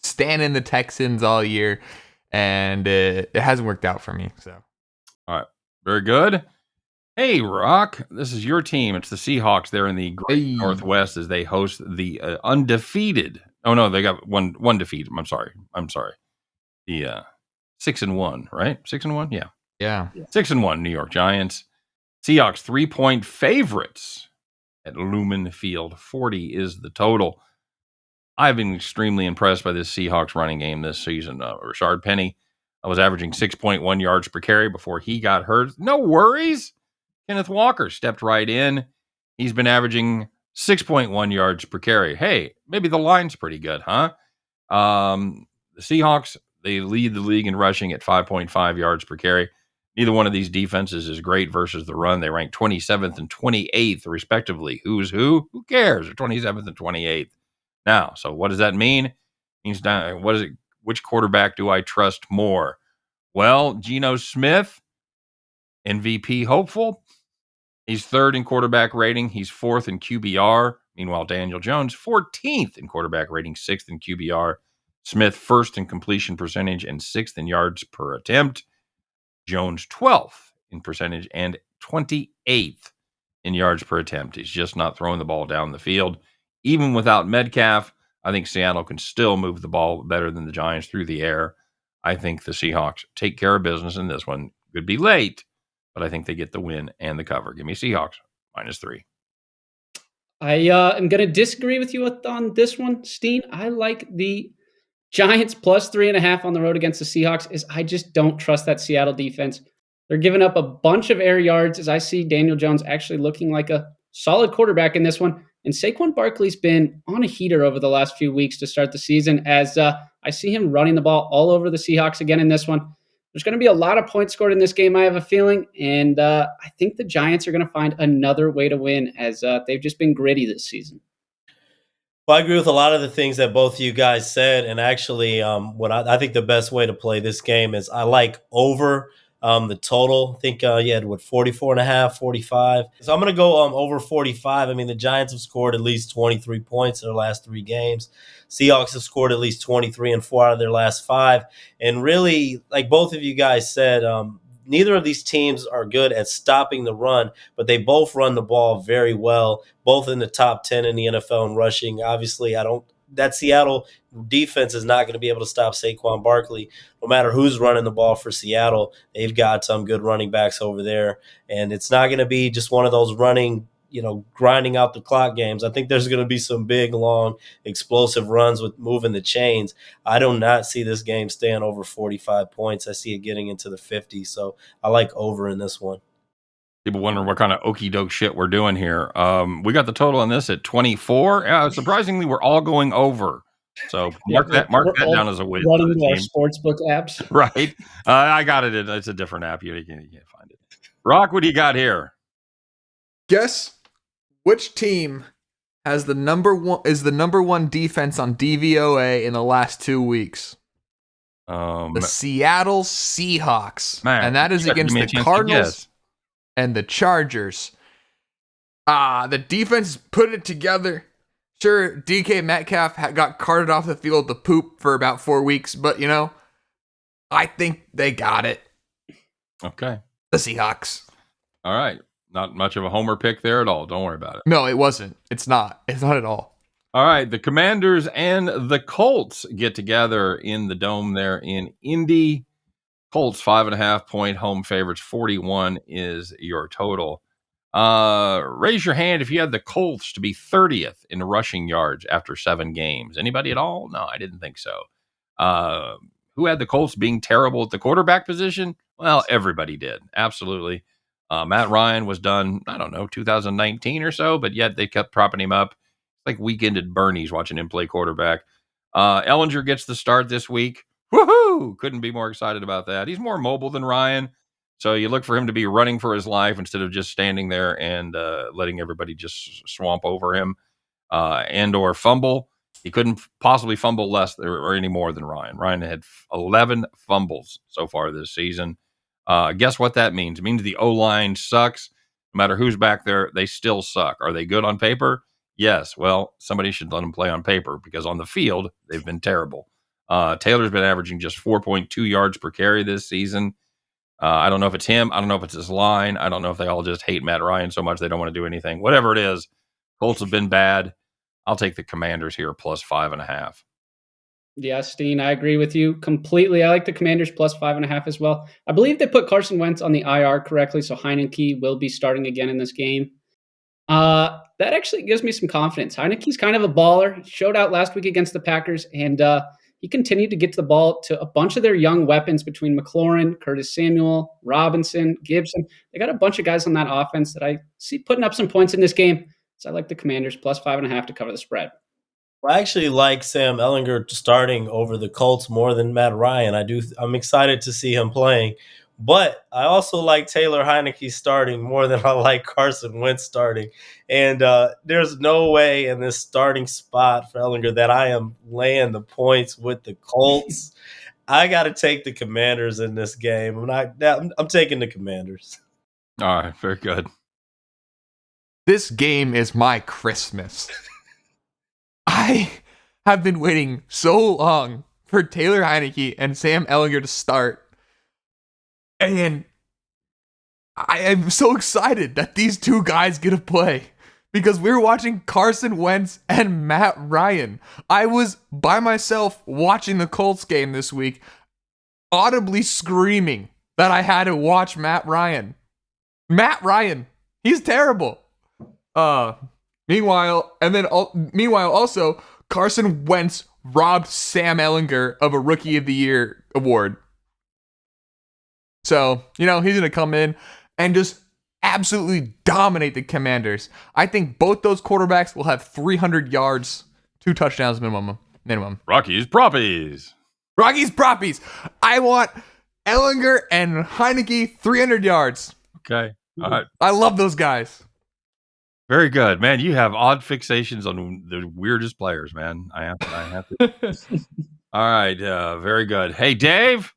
standing the Texans all year, and it hasn't worked out for me. So, all right, very good. Hey, Rock, this is your team. It's the Seahawks. They're in the Great Northwest as they host the undefeated. Oh no, they got one defeat. I'm sorry. The 6-1, right? 6-1, yeah. 6-1 New York Giants. Seahawks 3-point favorites at Lumen Field. 40 is the total. I've been extremely impressed by this Seahawks running game this season. Rashard Penny was averaging 6.1 yards per carry before he got hurt. No worries. Kenneth Walker stepped right in. He's been averaging 6.1 yards per carry. Hey, maybe the line's pretty good, huh? The Seahawks, they lead the league in rushing at 5.5 yards per carry. Neither one of these defenses is great versus the run. They rank 27th and 28th, respectively. Who's who? Who cares? They're 27th and 28th. Now, so what does that mean? It means which quarterback do I trust more? Well, Geno Smith, MVP hopeful. He's 3rd in quarterback rating. He's 4th in QBR. Meanwhile, Daniel Jones, 14th in quarterback rating, 6th in QBR. Smith 1st in completion percentage and 6th in yards per attempt. Jones 12th in percentage and 28th in yards per attempt. He's just not throwing the ball down the field. Even without Metcalf, I think Seattle can still move the ball better than the Giants through the air. I think the Seahawks take care of business in this one. Could be late, but I think they get the win and the cover. Give me Seahawks -3. I am going to disagree with you on this one, Steen. I like the Giants +3.5 on the road against the Seahawks. I just don't trust that Seattle defense. They're giving up a bunch of air yards as I see Daniel Jones actually looking like a solid quarterback in this one. And Saquon Barkley's been on a heater over the last few weeks to start the season as I see him running the ball all over the Seahawks again in this one. There's going to be a lot of points scored in this game, I have a feeling. And I think the Giants are going to find another way to win as they've just been gritty this season. Well, I agree with a lot of the things that both of you guys said. And actually, what I think the best way to play this game is I like over the total. I think you had 44.5, 45. So I'm going to go over 45. I mean, the Giants have scored at least 23 points in their last 3 games. Seahawks have scored at least 23 in 4 out of their last 5. And really, like both of you guys said, neither of these teams are good at stopping the run, but they both run the ball very well, both in the top 10 in the NFL in rushing. Obviously, that Seattle defense is not going to be able to stop Saquon Barkley. No matter who's running the ball for Seattle, they've got some good running backs over there. And it's not going to be just one of those running, grinding out the clock games. I think there's going to be some big, long, explosive runs with moving the chains. I do not see this game staying over 45 points. I see it getting into the 50s. So I like over in this one. People wondering what kind of okey doke shit we're doing here. We got the total on this at 24. Surprisingly, we're all going over. So mark that down as a win. Running our sportsbook apps. Right. I got it. It's a different app. You can't find it. Rock, what do you got here? Guess which team has the number one defense on DVOA in the last 2 weeks? The Seattle Seahawks. Man, and that is against the Cardinals and the Chargers. The defense put it together. Sure, DK Metcalf got carted off the field to poop for about 4 weeks, but I think they got it. Okay. The Seahawks. All right. Not much of a homer pick there at all. Don't worry about it. No, it wasn't. It's not. It's not at all. All right. The Commanders and the Colts get together in the Dome there in Indy. Colts 5.5-point home favorites. 41 is your total. Raise your hand if you had the Colts to be 30th in rushing yards after 7 games. Anybody at all? No, I didn't think so. Who had the Colts being terrible at the quarterback position? Well, everybody did. Absolutely. Matt Ryan was done, 2019 or so, but yet they kept propping him up. It's like Weekend at Bernie's watching him play quarterback. Ellinger gets the start this week. Woohoo! Couldn't be more excited about that. He's more mobile than Ryan, so you look for him to be running for his life instead of just standing there and letting everybody just swamp over him and or fumble. He couldn't possibly fumble less or any more than Ryan. Ryan had 11 fumbles so far this season. Guess what that means? It means the O-line sucks. No matter who's back there, they still suck. Are they good on paper? Yes. Well, somebody should let them play on paper because on the field, they've been terrible. Taylor's been averaging just 4.2 yards per carry this season. I don't know if it's him. I don't know if it's his line. I don't know if they all just hate Matt Ryan so much they don't want to do anything. Whatever it is, Colts have been bad. I'll take the Commanders here plus 5.5. Yeah, Steen, I agree with you completely. I like the Commanders plus 5.5 as well. I believe they put Carson Wentz on the IR correctly, so Heineke will be starting again in this game. That actually gives me some confidence. Heineke's kind of a baller. He showed out last week against the Packers, and he continued to get to the ball to a bunch of their young weapons between McLaurin, Curtis Samuel, Robinson, Gibson. They got a bunch of guys on that offense that I see putting up some points in this game. So I like the Commanders plus 5.5 to cover the spread. I actually like Sam Ehlinger starting over the Colts more than Matt Ryan. I'm excited to see him playing. But I also like Taylor Heineke starting more than I like Carson Wentz starting. And there's no way in this starting spot for Ehlinger that I am laying the points with the Colts. I got to take the Commanders in this game. I'm taking the Commanders. All right, very good. This game is my Christmas. I have been waiting so long for Taylor Heineke and Sam Ehlinger to start. And I am so excited that these two guys get to play because we're watching Carson Wentz and Matt Ryan. I was by myself watching the Colts game this week, audibly screaming that I had to watch Matt Ryan. Matt Ryan, he's terrible. Meanwhile, also, Carson Wentz robbed Sam Ehlinger of a Rookie of the Year award. So, he's going to come in and just absolutely dominate the Commanders. I think both those quarterbacks will have 300 yards, 2 touchdowns minimum. Rocky's Proppies. I want Ehlinger and Heineke 300 yards. Okay. All right. I love those guys. Very good, man. You have odd fixations on the weirdest players, man. I have to. All right. Very good. Hey, Dave,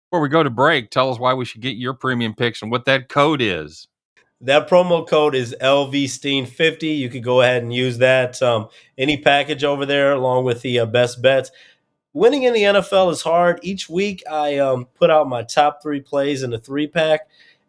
before we go to break, tell us why we should get your premium picks and what that code is. That promo code is LVSteen50. You could go ahead and use that. Any package over there along with the best bets. Winning in the NFL is hard. Each week I put out my top 3 plays in a 3-pack.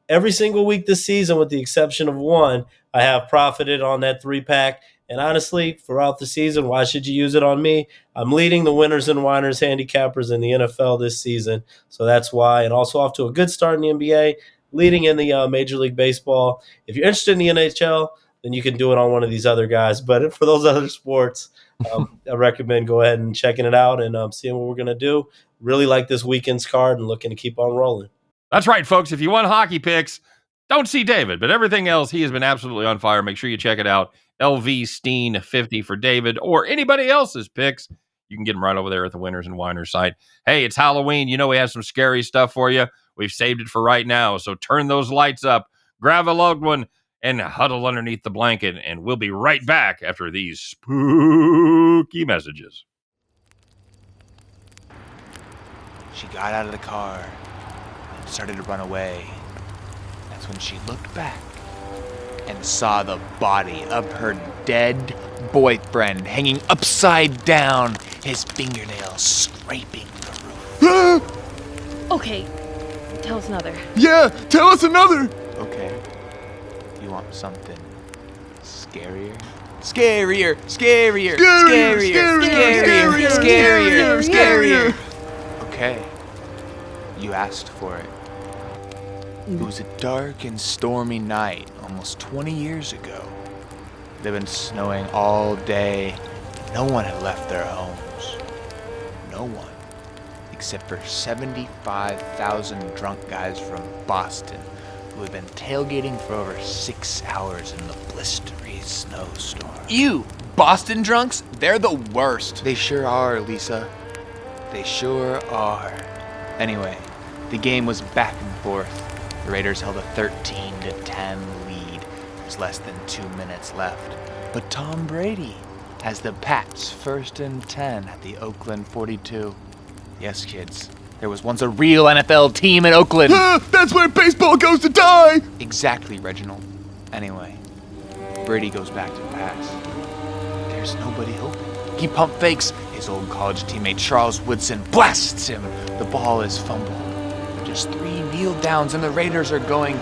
Every single week this season, with the exception of one, I have profited on that 3-pack. And honestly, throughout the season, why should you use it on me? I'm leading the winners and whiners handicappers in the NFL this season. So that's why. And also off to a good start in the NBA, leading in the Major League Baseball. If you're interested in the NHL, then you can do it on one of these other guys. But for those other sports, I recommend go ahead and checking it out and seeing what we're going to do. Really like this weekend's card and looking to keep on rolling. That's right, folks. If you want hockey picks, don't see David, but everything else, he has been absolutely on fire. Make sure you check it out. LV Steen 50 for David or anybody else's picks. You can get them right over there at the Winners and Winers site. Hey, it's Halloween. We have some scary stuff for you. We've saved it for right now. So turn those lights up, grab a loved one, and huddle underneath the blanket. And we'll be right back after these spooky messages. She got out of the car and started to run away. That's when she looked back and saw the body of her dead boyfriend hanging upside down, his fingernails scraping the roof. Okay, tell us another. Yeah, tell us another. Okay, you want something scarier? Scarier. Okay, you asked for it. It was a dark and stormy night almost 20 years ago. It had been snowing all day. No one had left their homes. No one, except for 75,000 drunk guys from Boston who had been tailgating for over 6 hours in the blistery snowstorm. Ew, Boston drunks? They're the worst. They sure are, Lisa. They sure are. Anyway, the game was back and forth. The Raiders held a 13-10 lead. There's less than 2 minutes left. But Tom Brady has the Pats 1st and 10 at the Oakland 42. Yes, kids, there was once a real NFL team in Oakland. That's where baseball goes to die. Exactly, Reginald. Anyway, Brady goes back to pass. There's nobody open. He pump fakes. His old college teammate Charles Woodson blasts him. The ball is fumbled. Just 3 kneel downs and the Raiders are going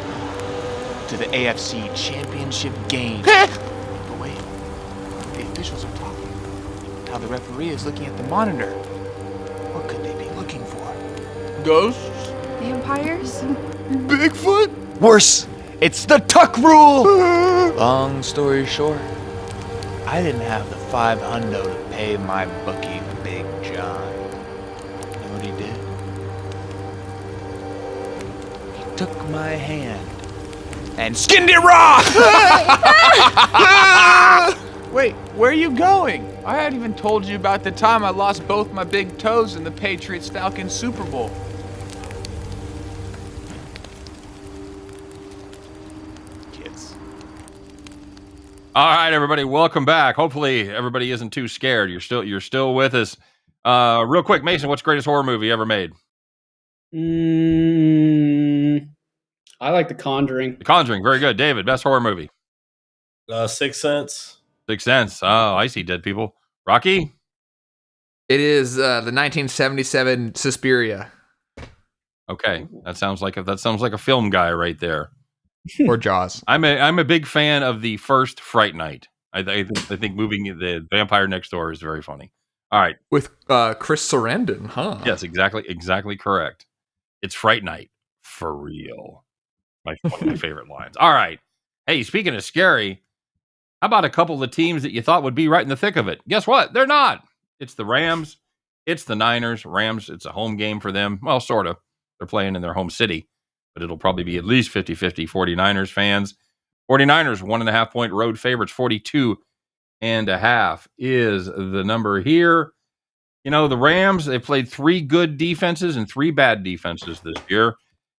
to the AFC Championship game. But wait, the officials are talking. Now the referee is looking at the monitor. What could they be looking for? Ghosts? Vampires? Bigfoot? Worse, it's the tuck rule! Long story short, I didn't have the $500 to pay my bookie Big John. You know what he did? He took my hand and skinned it raw! Wait, where are you going? I hadn't even told you about the time I lost both my big toes in the Patriots-Falcons Super Bowl. Kids. All right, everybody, welcome back. Hopefully, everybody isn't too scared. You're still with us. Real quick, Mason, what's the greatest horror movie ever made? I like The Conjuring. The Conjuring, very good. David, best horror movie? Sixth Sense. Sixth Sense. Oh, I see dead people. Rocky? It is the 1977 Suspiria Okay, that sounds like a film guy right there. or Jaws. I'm a big fan of the first Fright Night. I think moving the Vampire Next Door is very funny. All right, With Chris Sarandon, huh? yes, exactly correct. It's Fright Night for real. One of my favorite lines. All right, hey, speaking of scary, how about a couple of the teams that you thought would be right in the thick of it? Guess what? They're not. It's the Rams. It's the Niners. Rams, it's a home game for them. Well, sort of. They're playing in their home city, but it'll probably be at least 50-50 49ers fans. 49ers, 1.5-point road favorites. 42.5 is the number here. You know, the Rams, they played 3 good defenses and 3 bad defenses this year,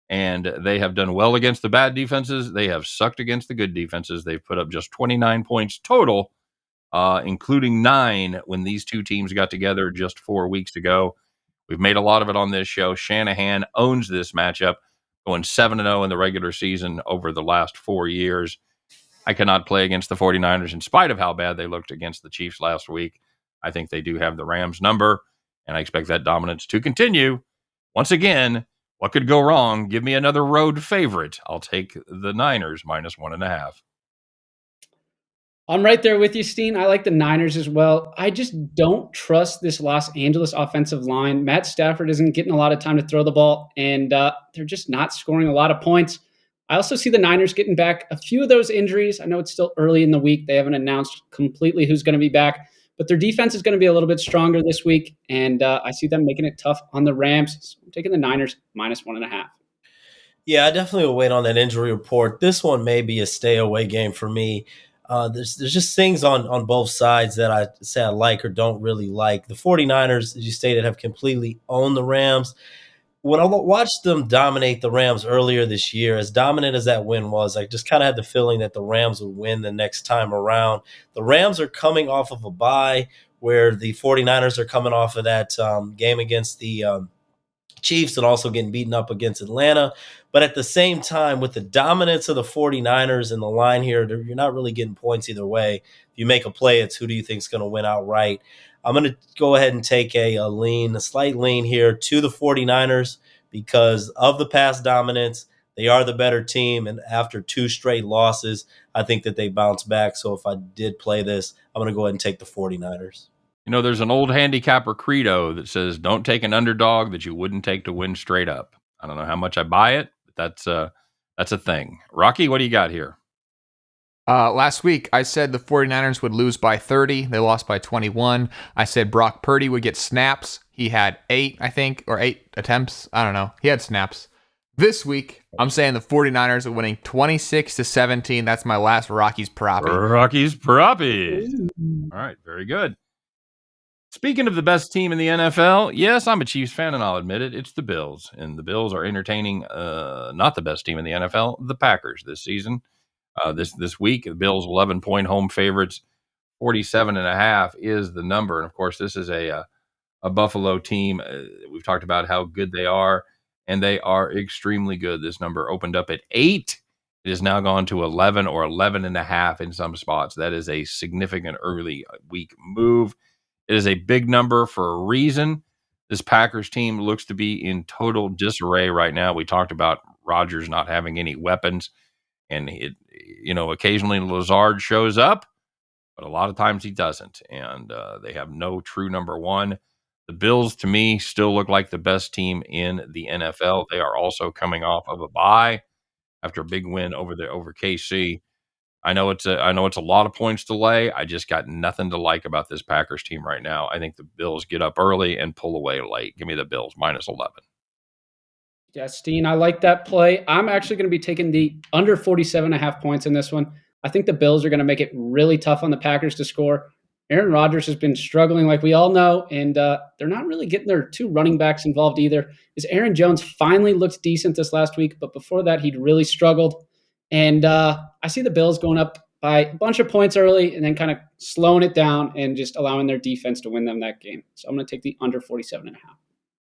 and they have done well against the bad defenses. They have sucked against the good defenses. They've put up just 29 points total, including 9 when these two teams got together just 4 weeks ago. We've made a lot of it on this show. Shanahan owns this matchup, going 7-0 in the regular season over the last 4 years. I cannot play against the 49ers in spite of how bad they looked against the Chiefs last week. I think they do have the Rams number, and I expect that dominance to continue. Once again, what could go wrong? Give me another road favorite. I'll take the Niners -1.5. I'm right there with you, Steehn. I like the Niners as well. I just don't trust this Los Angeles offensive line. Matt Stafford isn't getting a lot of time to throw the ball, and they're just not scoring a lot of points. I also see the Niners getting back a few of those injuries. I know it's still early in the week. They haven't announced completely who's going to be back, but their defense is going to be a little bit stronger this week, and I see them making it tough on the Rams. So I'm taking the Niners -1.5. Yeah, I definitely will wait on that injury report. This one may be a stay away game for me. There's just things on both sides that I say I like or don't really like. The 49ers, as you stated, have completely owned the Rams. When I watched them dominate the Rams earlier this year, as dominant as that win was, I just kind of had the feeling that the Rams would win the next time around. The Rams are coming off of a bye where the 49ers are coming off of that game against the Chiefs and also getting beaten up against Atlanta. But at the same time, with the dominance of the 49ers and the line here, you're not really getting points either way. If you make a play, it's who do you think is going to win outright. I'm going to go ahead and take a slight lean here to the 49ers because of the past dominance. They are the better team, and after 2 straight losses, I think that they bounce back. So if I did play this, I'm going to go ahead and take the 49ers. You know, there's an old handicapper credo that says, don't take an underdog that you wouldn't take to win straight up. I don't know how much I buy it, but that's a thing. Rocky, what do you got here? Last week, I said the 49ers would lose by 30. They lost by 21. I said Brock Purdy would get snaps. He had 8, I think, or 8 attempts. I don't know. He had snaps. This week, I'm saying the 49ers are winning 26-17. That's my last Rockies proppy. Rockies proppy. All right, very good. Speaking of the best team in the NFL, yes, I'm a Chiefs fan, and I'll admit it. It's the Bills, and the Bills are entertaining not the best team in the NFL, the Packers this season. This week, the Bills 11-point home favorites, 47.5 is the number. And of course, this is a Buffalo team. We've talked about how good they are, and they are extremely good. This number opened up at 8. It has now gone to 11 or 11.5 in some spots. That is a significant early week move. It is a big number for a reason. This Packers team looks to be in total disarray right now. We talked about Rodgers not having any weapons, and occasionally Lazard shows up, but a lot of times he doesn't, and they have no true number one. The Bills, to me, still look like the best team in the NFL. They are also coming off of a bye after a big win over KC. I know it's a lot of points to lay. I just got nothing to like about this Packers team right now. I think the Bills get up early and pull away late. Give me the Bills -11. Yeah, Steehn, I like that play. I'm actually going to be taking the under 47.5 points in this one. I think the Bills are going to make it really tough on the Packers to score. Aaron Rodgers has been struggling, like we all know, and they're not really getting their 2 running backs involved either. Is Aaron Jones finally looked decent this last week, but before that, he'd really struggled. And I see the Bills going up by a bunch of points early and then kind of slowing it down and just allowing their defense to win them that game. So I'm going to take the under 47.5.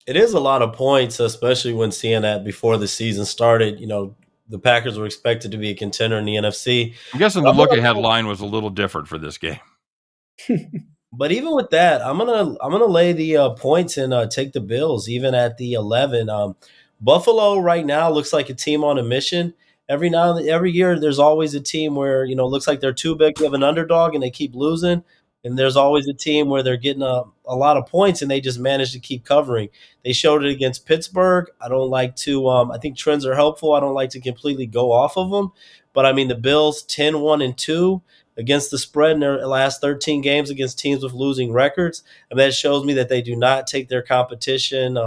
It is a lot of points, especially when seeing that before the season started. The Packers were expected to be a contender in the NFC. I'm guessing the look-ahead line was a little different for this game. But even with that, I'm gonna lay the points and take the Bills even at the 11. Buffalo right now looks like a team on a mission. Every year, there's always a team where looks like they're too big of an underdog and they keep losing, and there's always a team where they're getting a lot of points and they just manage to keep covering. They showed it against Pittsburgh. I don't like to. I think trends are helpful. I don't like to completely go off of them, but I mean the Bills 10-1-2 against the spread in their last 13 games against teams with losing records. And that shows me that they do not take their competition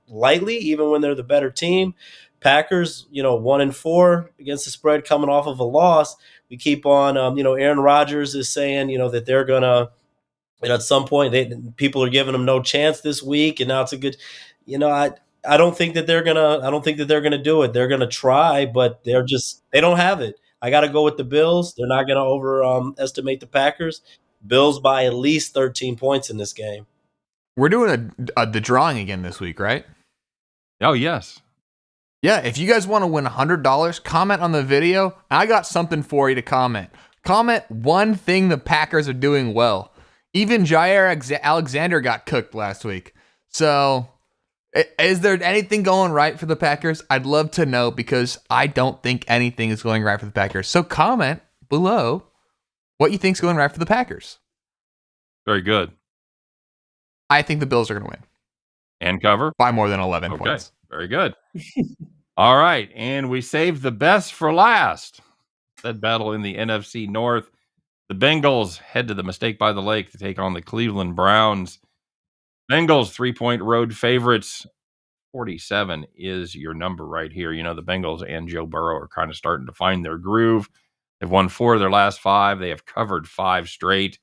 lightly, even when they're the better team. Packers, 1-4 against the spread coming off of a loss. We keep on, Aaron Rodgers is saying, that they're going to, at some point, people are giving them no chance this week. And now it's a good, I don't think that they're gonna do it. They're gonna try, but they don't have it. I got to go with the Bills. They're not going to overestimate the Packers. Bills by at least 13 points in this game. We're doing the drawing again this week, right? Oh, yes. Yeah, if you guys want to win $100, comment on the video. I got something for you to comment. Comment one thing the Packers are doing well. Even Jair Alexander got cooked last week. So, is there anything going right for the Packers? I'd love to know because I don't think anything is going right for the Packers. So comment below what you think is going right for the Packers. Very good. I think the Bills are going to win. And cover? By more than 11 points. Very good. All right. And we saved the best for last. That battle in the NFC North. The Bengals head to the Mistake by the Lake to take on the Cleveland Browns. Bengals 3-point road favorites. 47 is your number right here. The Bengals and Joe Burrow are kind of starting to find their groove. They've won 4 of their last 5. They have covered 5 straight.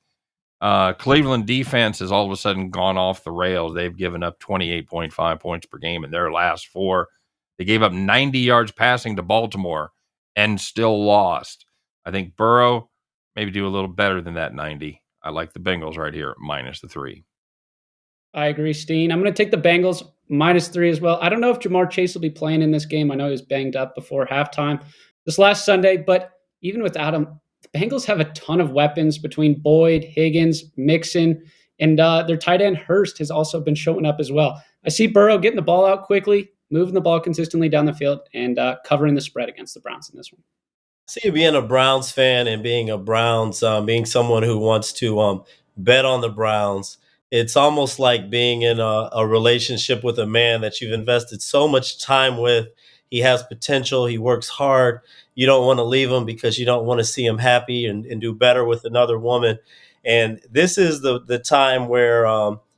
Cleveland defense has all of a sudden gone off the rails. They've given up 28.5 points per game in their last 4. They gave up 90 yards passing to Baltimore and still lost. I think Burrow maybe do a little better than that 90. I like the Bengals right here, minus the 3. I agree, Steehn. I'm going to take the Bengals minus 3 as well. I don't know if Jamar Chase will be playing in this game. I know he was banged up before halftime this last Sunday, but even without him, the Bengals have a ton of weapons between Boyd, Higgins, Mixon, and their tight end Hurst has also been showing up as well. I see Burrow getting the ball out quickly, moving the ball consistently down the field, and covering the spread against the Browns in this one. See, you being a Browns fan and being a Browns, being someone who wants to bet on the Browns, it's almost like being in a relationship with a man that you've invested so much time with. He has potential. He works hard. You don't want to leave him because you don't want to see him happy and do better with another woman. And this is the time where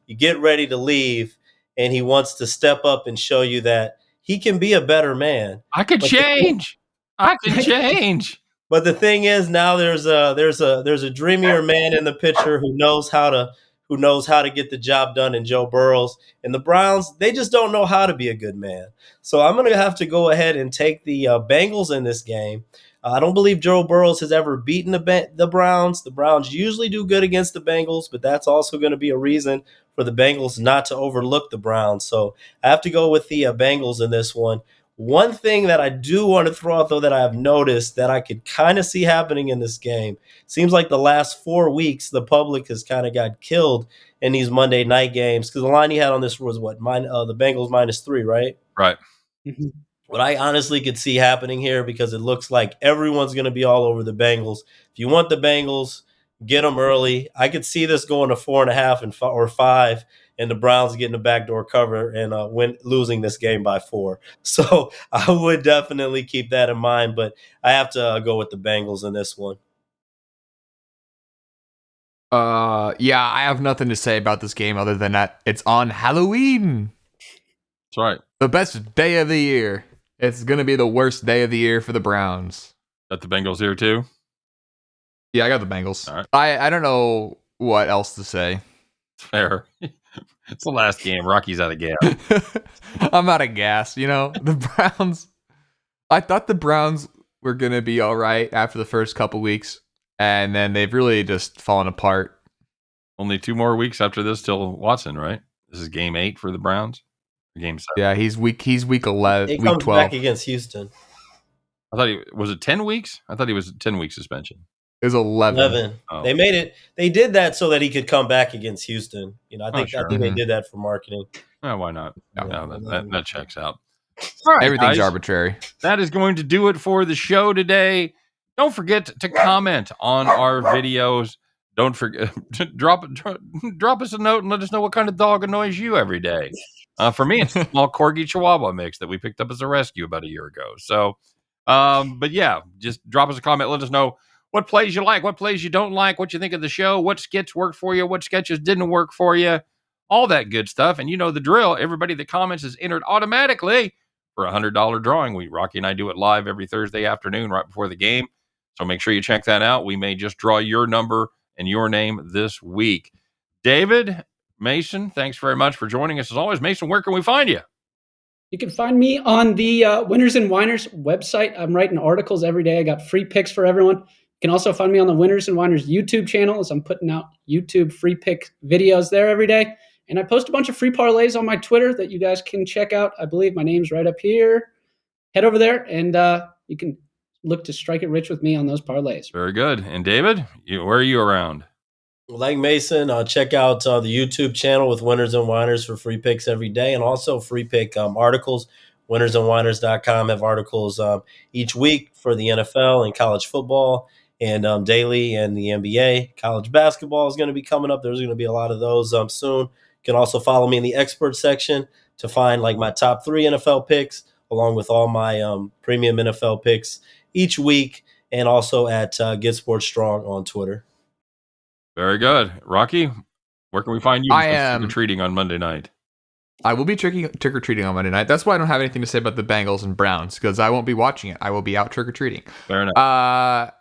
you get ready to leave, and he wants to step up and show you that he can be a better man. I could change. I can change. But the thing is, now there's a dreamier man in the picture who knows how to get the job done in Joe Burrows. And the Browns, they just don't know how to be a good man. So I'm going to have to go ahead and take the Bengals in this game. I don't believe Joe Burrows has ever beaten the Browns. The Browns usually do good against the Bengals, but that's also going to be a reason for the Bengals not to overlook the Browns. So I have to go with the Bengals in this one. One thing that I do want to throw out, though, that I have noticed that I could kind of see happening in this game, seems like the last 4 weeks, the public has kind of got killed in these Monday night games because the line he had on this was what? The Bengals minus 3, right? Right. Mm-hmm. What I honestly could see happening here, because it looks like everyone's going to be all over the Bengals. If you want the Bengals, get them early. I could see this going to 4.5 or 5, and the Browns getting a backdoor cover and losing this game by 4. So I would definitely keep that in mind, but I have to go with the Bengals in this one. Yeah, I have nothing to say about this game other than that it's on Halloween. That's right. The best day of the year. It's going to be the worst day of the year for the Browns. Got the Bengals here too? Yeah, I got the Bengals. All right. I don't know what else to say. Fair. It's the last game. Rocky's out of gas. I'm out of gas. The Browns. I thought the Browns were going to be all right after the first couple weeks, and then they've really just fallen apart. Only 2 more weeks after this till Watson, right? This is game 8 for the Browns. Game 7. Yeah, he's week 11, He week comes 12 back against Houston. I thought was it 10 weeks? I thought he was a 10-week suspension. It was 11. 11. Oh. They made it. They did that so that he could come back against Houston. I think sure. they did that for marketing. Why not? Yeah. That checks out. All right, Everything's guys. arbitrary. That is going to do it for the show today. Don't forget to comment on our videos. Don't forget drop us a note and let us know what kind of dog annoys you every day. For me, it's a small Corgi Chihuahua mix that we picked up as a rescue about a year ago. So, but yeah, just drop us a comment. Let us know what plays you like, what plays you don't like, what you think of the show, what skits worked for you, what sketches didn't work for you, all that good stuff. And you know the drill. Everybody that comments is entered automatically for a $100 drawing. Rocky and I do it live every Thursday afternoon right before the game. So make sure you check that out. We may just draw your number and your name this week. David, Mason, thanks very much for joining us. As always, Mason, where can we find you? You can find me on the Winners and Whiners website. I'm writing articles every day. I got free picks for everyone. You can also find me on the Winners and Whiners YouTube channel, as I'm putting out YouTube free pick videos there every day. And I post a bunch of free parlays on my Twitter that you guys can check out. I believe my name's right up here. Head over there, and you can look to strike it rich with me on those parlays. Very good. And David, where are you around? Like Mason, check out the YouTube channel with Winners and Whiners for free picks every day, and also free pick articles. Winnersandwhiners.com have articles each week for the NFL and college football, and daily and the NBA. College basketball is going to be coming up. There's going to be a lot of those soon. You can also follow me in the expert section to find like my top 3 NFL picks, along with all my premium NFL picks each week, and also at Get Sports Strong on Twitter. Very good. Rocky, where can we find you? I am trick-or-treating on Monday night. I will be trick-or-treating on Monday night. That's why I don't have anything to say about the Bengals and Browns, because I won't be watching it. I will be out trick-or-treating. Fair enough.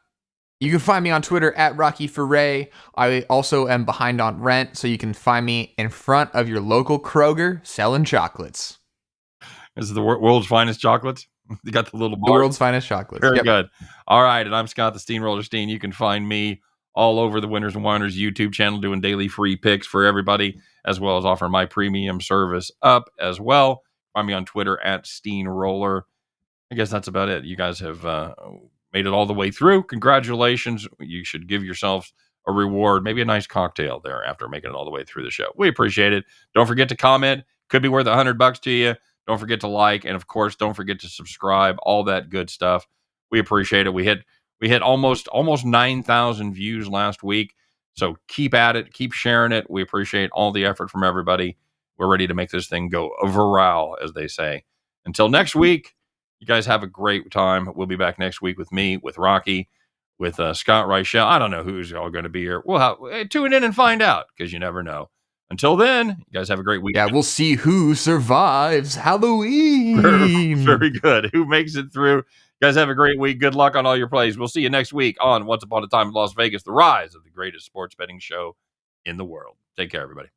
You can find me on Twitter at Rocky Foré. I also am behind on rent, so you can find me in front of your local Kroger selling chocolates. This is the world's finest chocolates. You got the little bar. The world's finest chocolates. Very good. All right, and I'm Scott the Steamroller Steehn. You can find me all over the Winners and Whiners YouTube channel doing daily free picks for everybody, as well as offering my premium service up as well. Find me on Twitter at Steamroller. I guess that's about it. You guys have made it all the way through. Congratulations. You should give yourselves a reward, maybe a nice cocktail there after making it all the way through the show. We appreciate it. Don't forget to comment. Could be worth $100 to you. Don't forget to like, and of course, don't forget to subscribe. All that good stuff. We appreciate it. We hit almost 9,000 views last week. So keep at it. Keep sharing it. We appreciate all the effort from everybody. We're ready to make this thing go viral, as they say. Until next week, you guys have a great time. We'll be back next week with me, with Rocky, with Scott Reichel. I don't know who's all going to be here. We'll tune in and find out, because you never know. Until then, you guys have a great week. Yeah, we'll see who survives Halloween. Very good. Who makes it through? You guys have a great week. Good luck on all your plays. We'll see you next week on Once Upon a Time in Las Vegas, the rise of the greatest sports betting show in the world. Take care, everybody.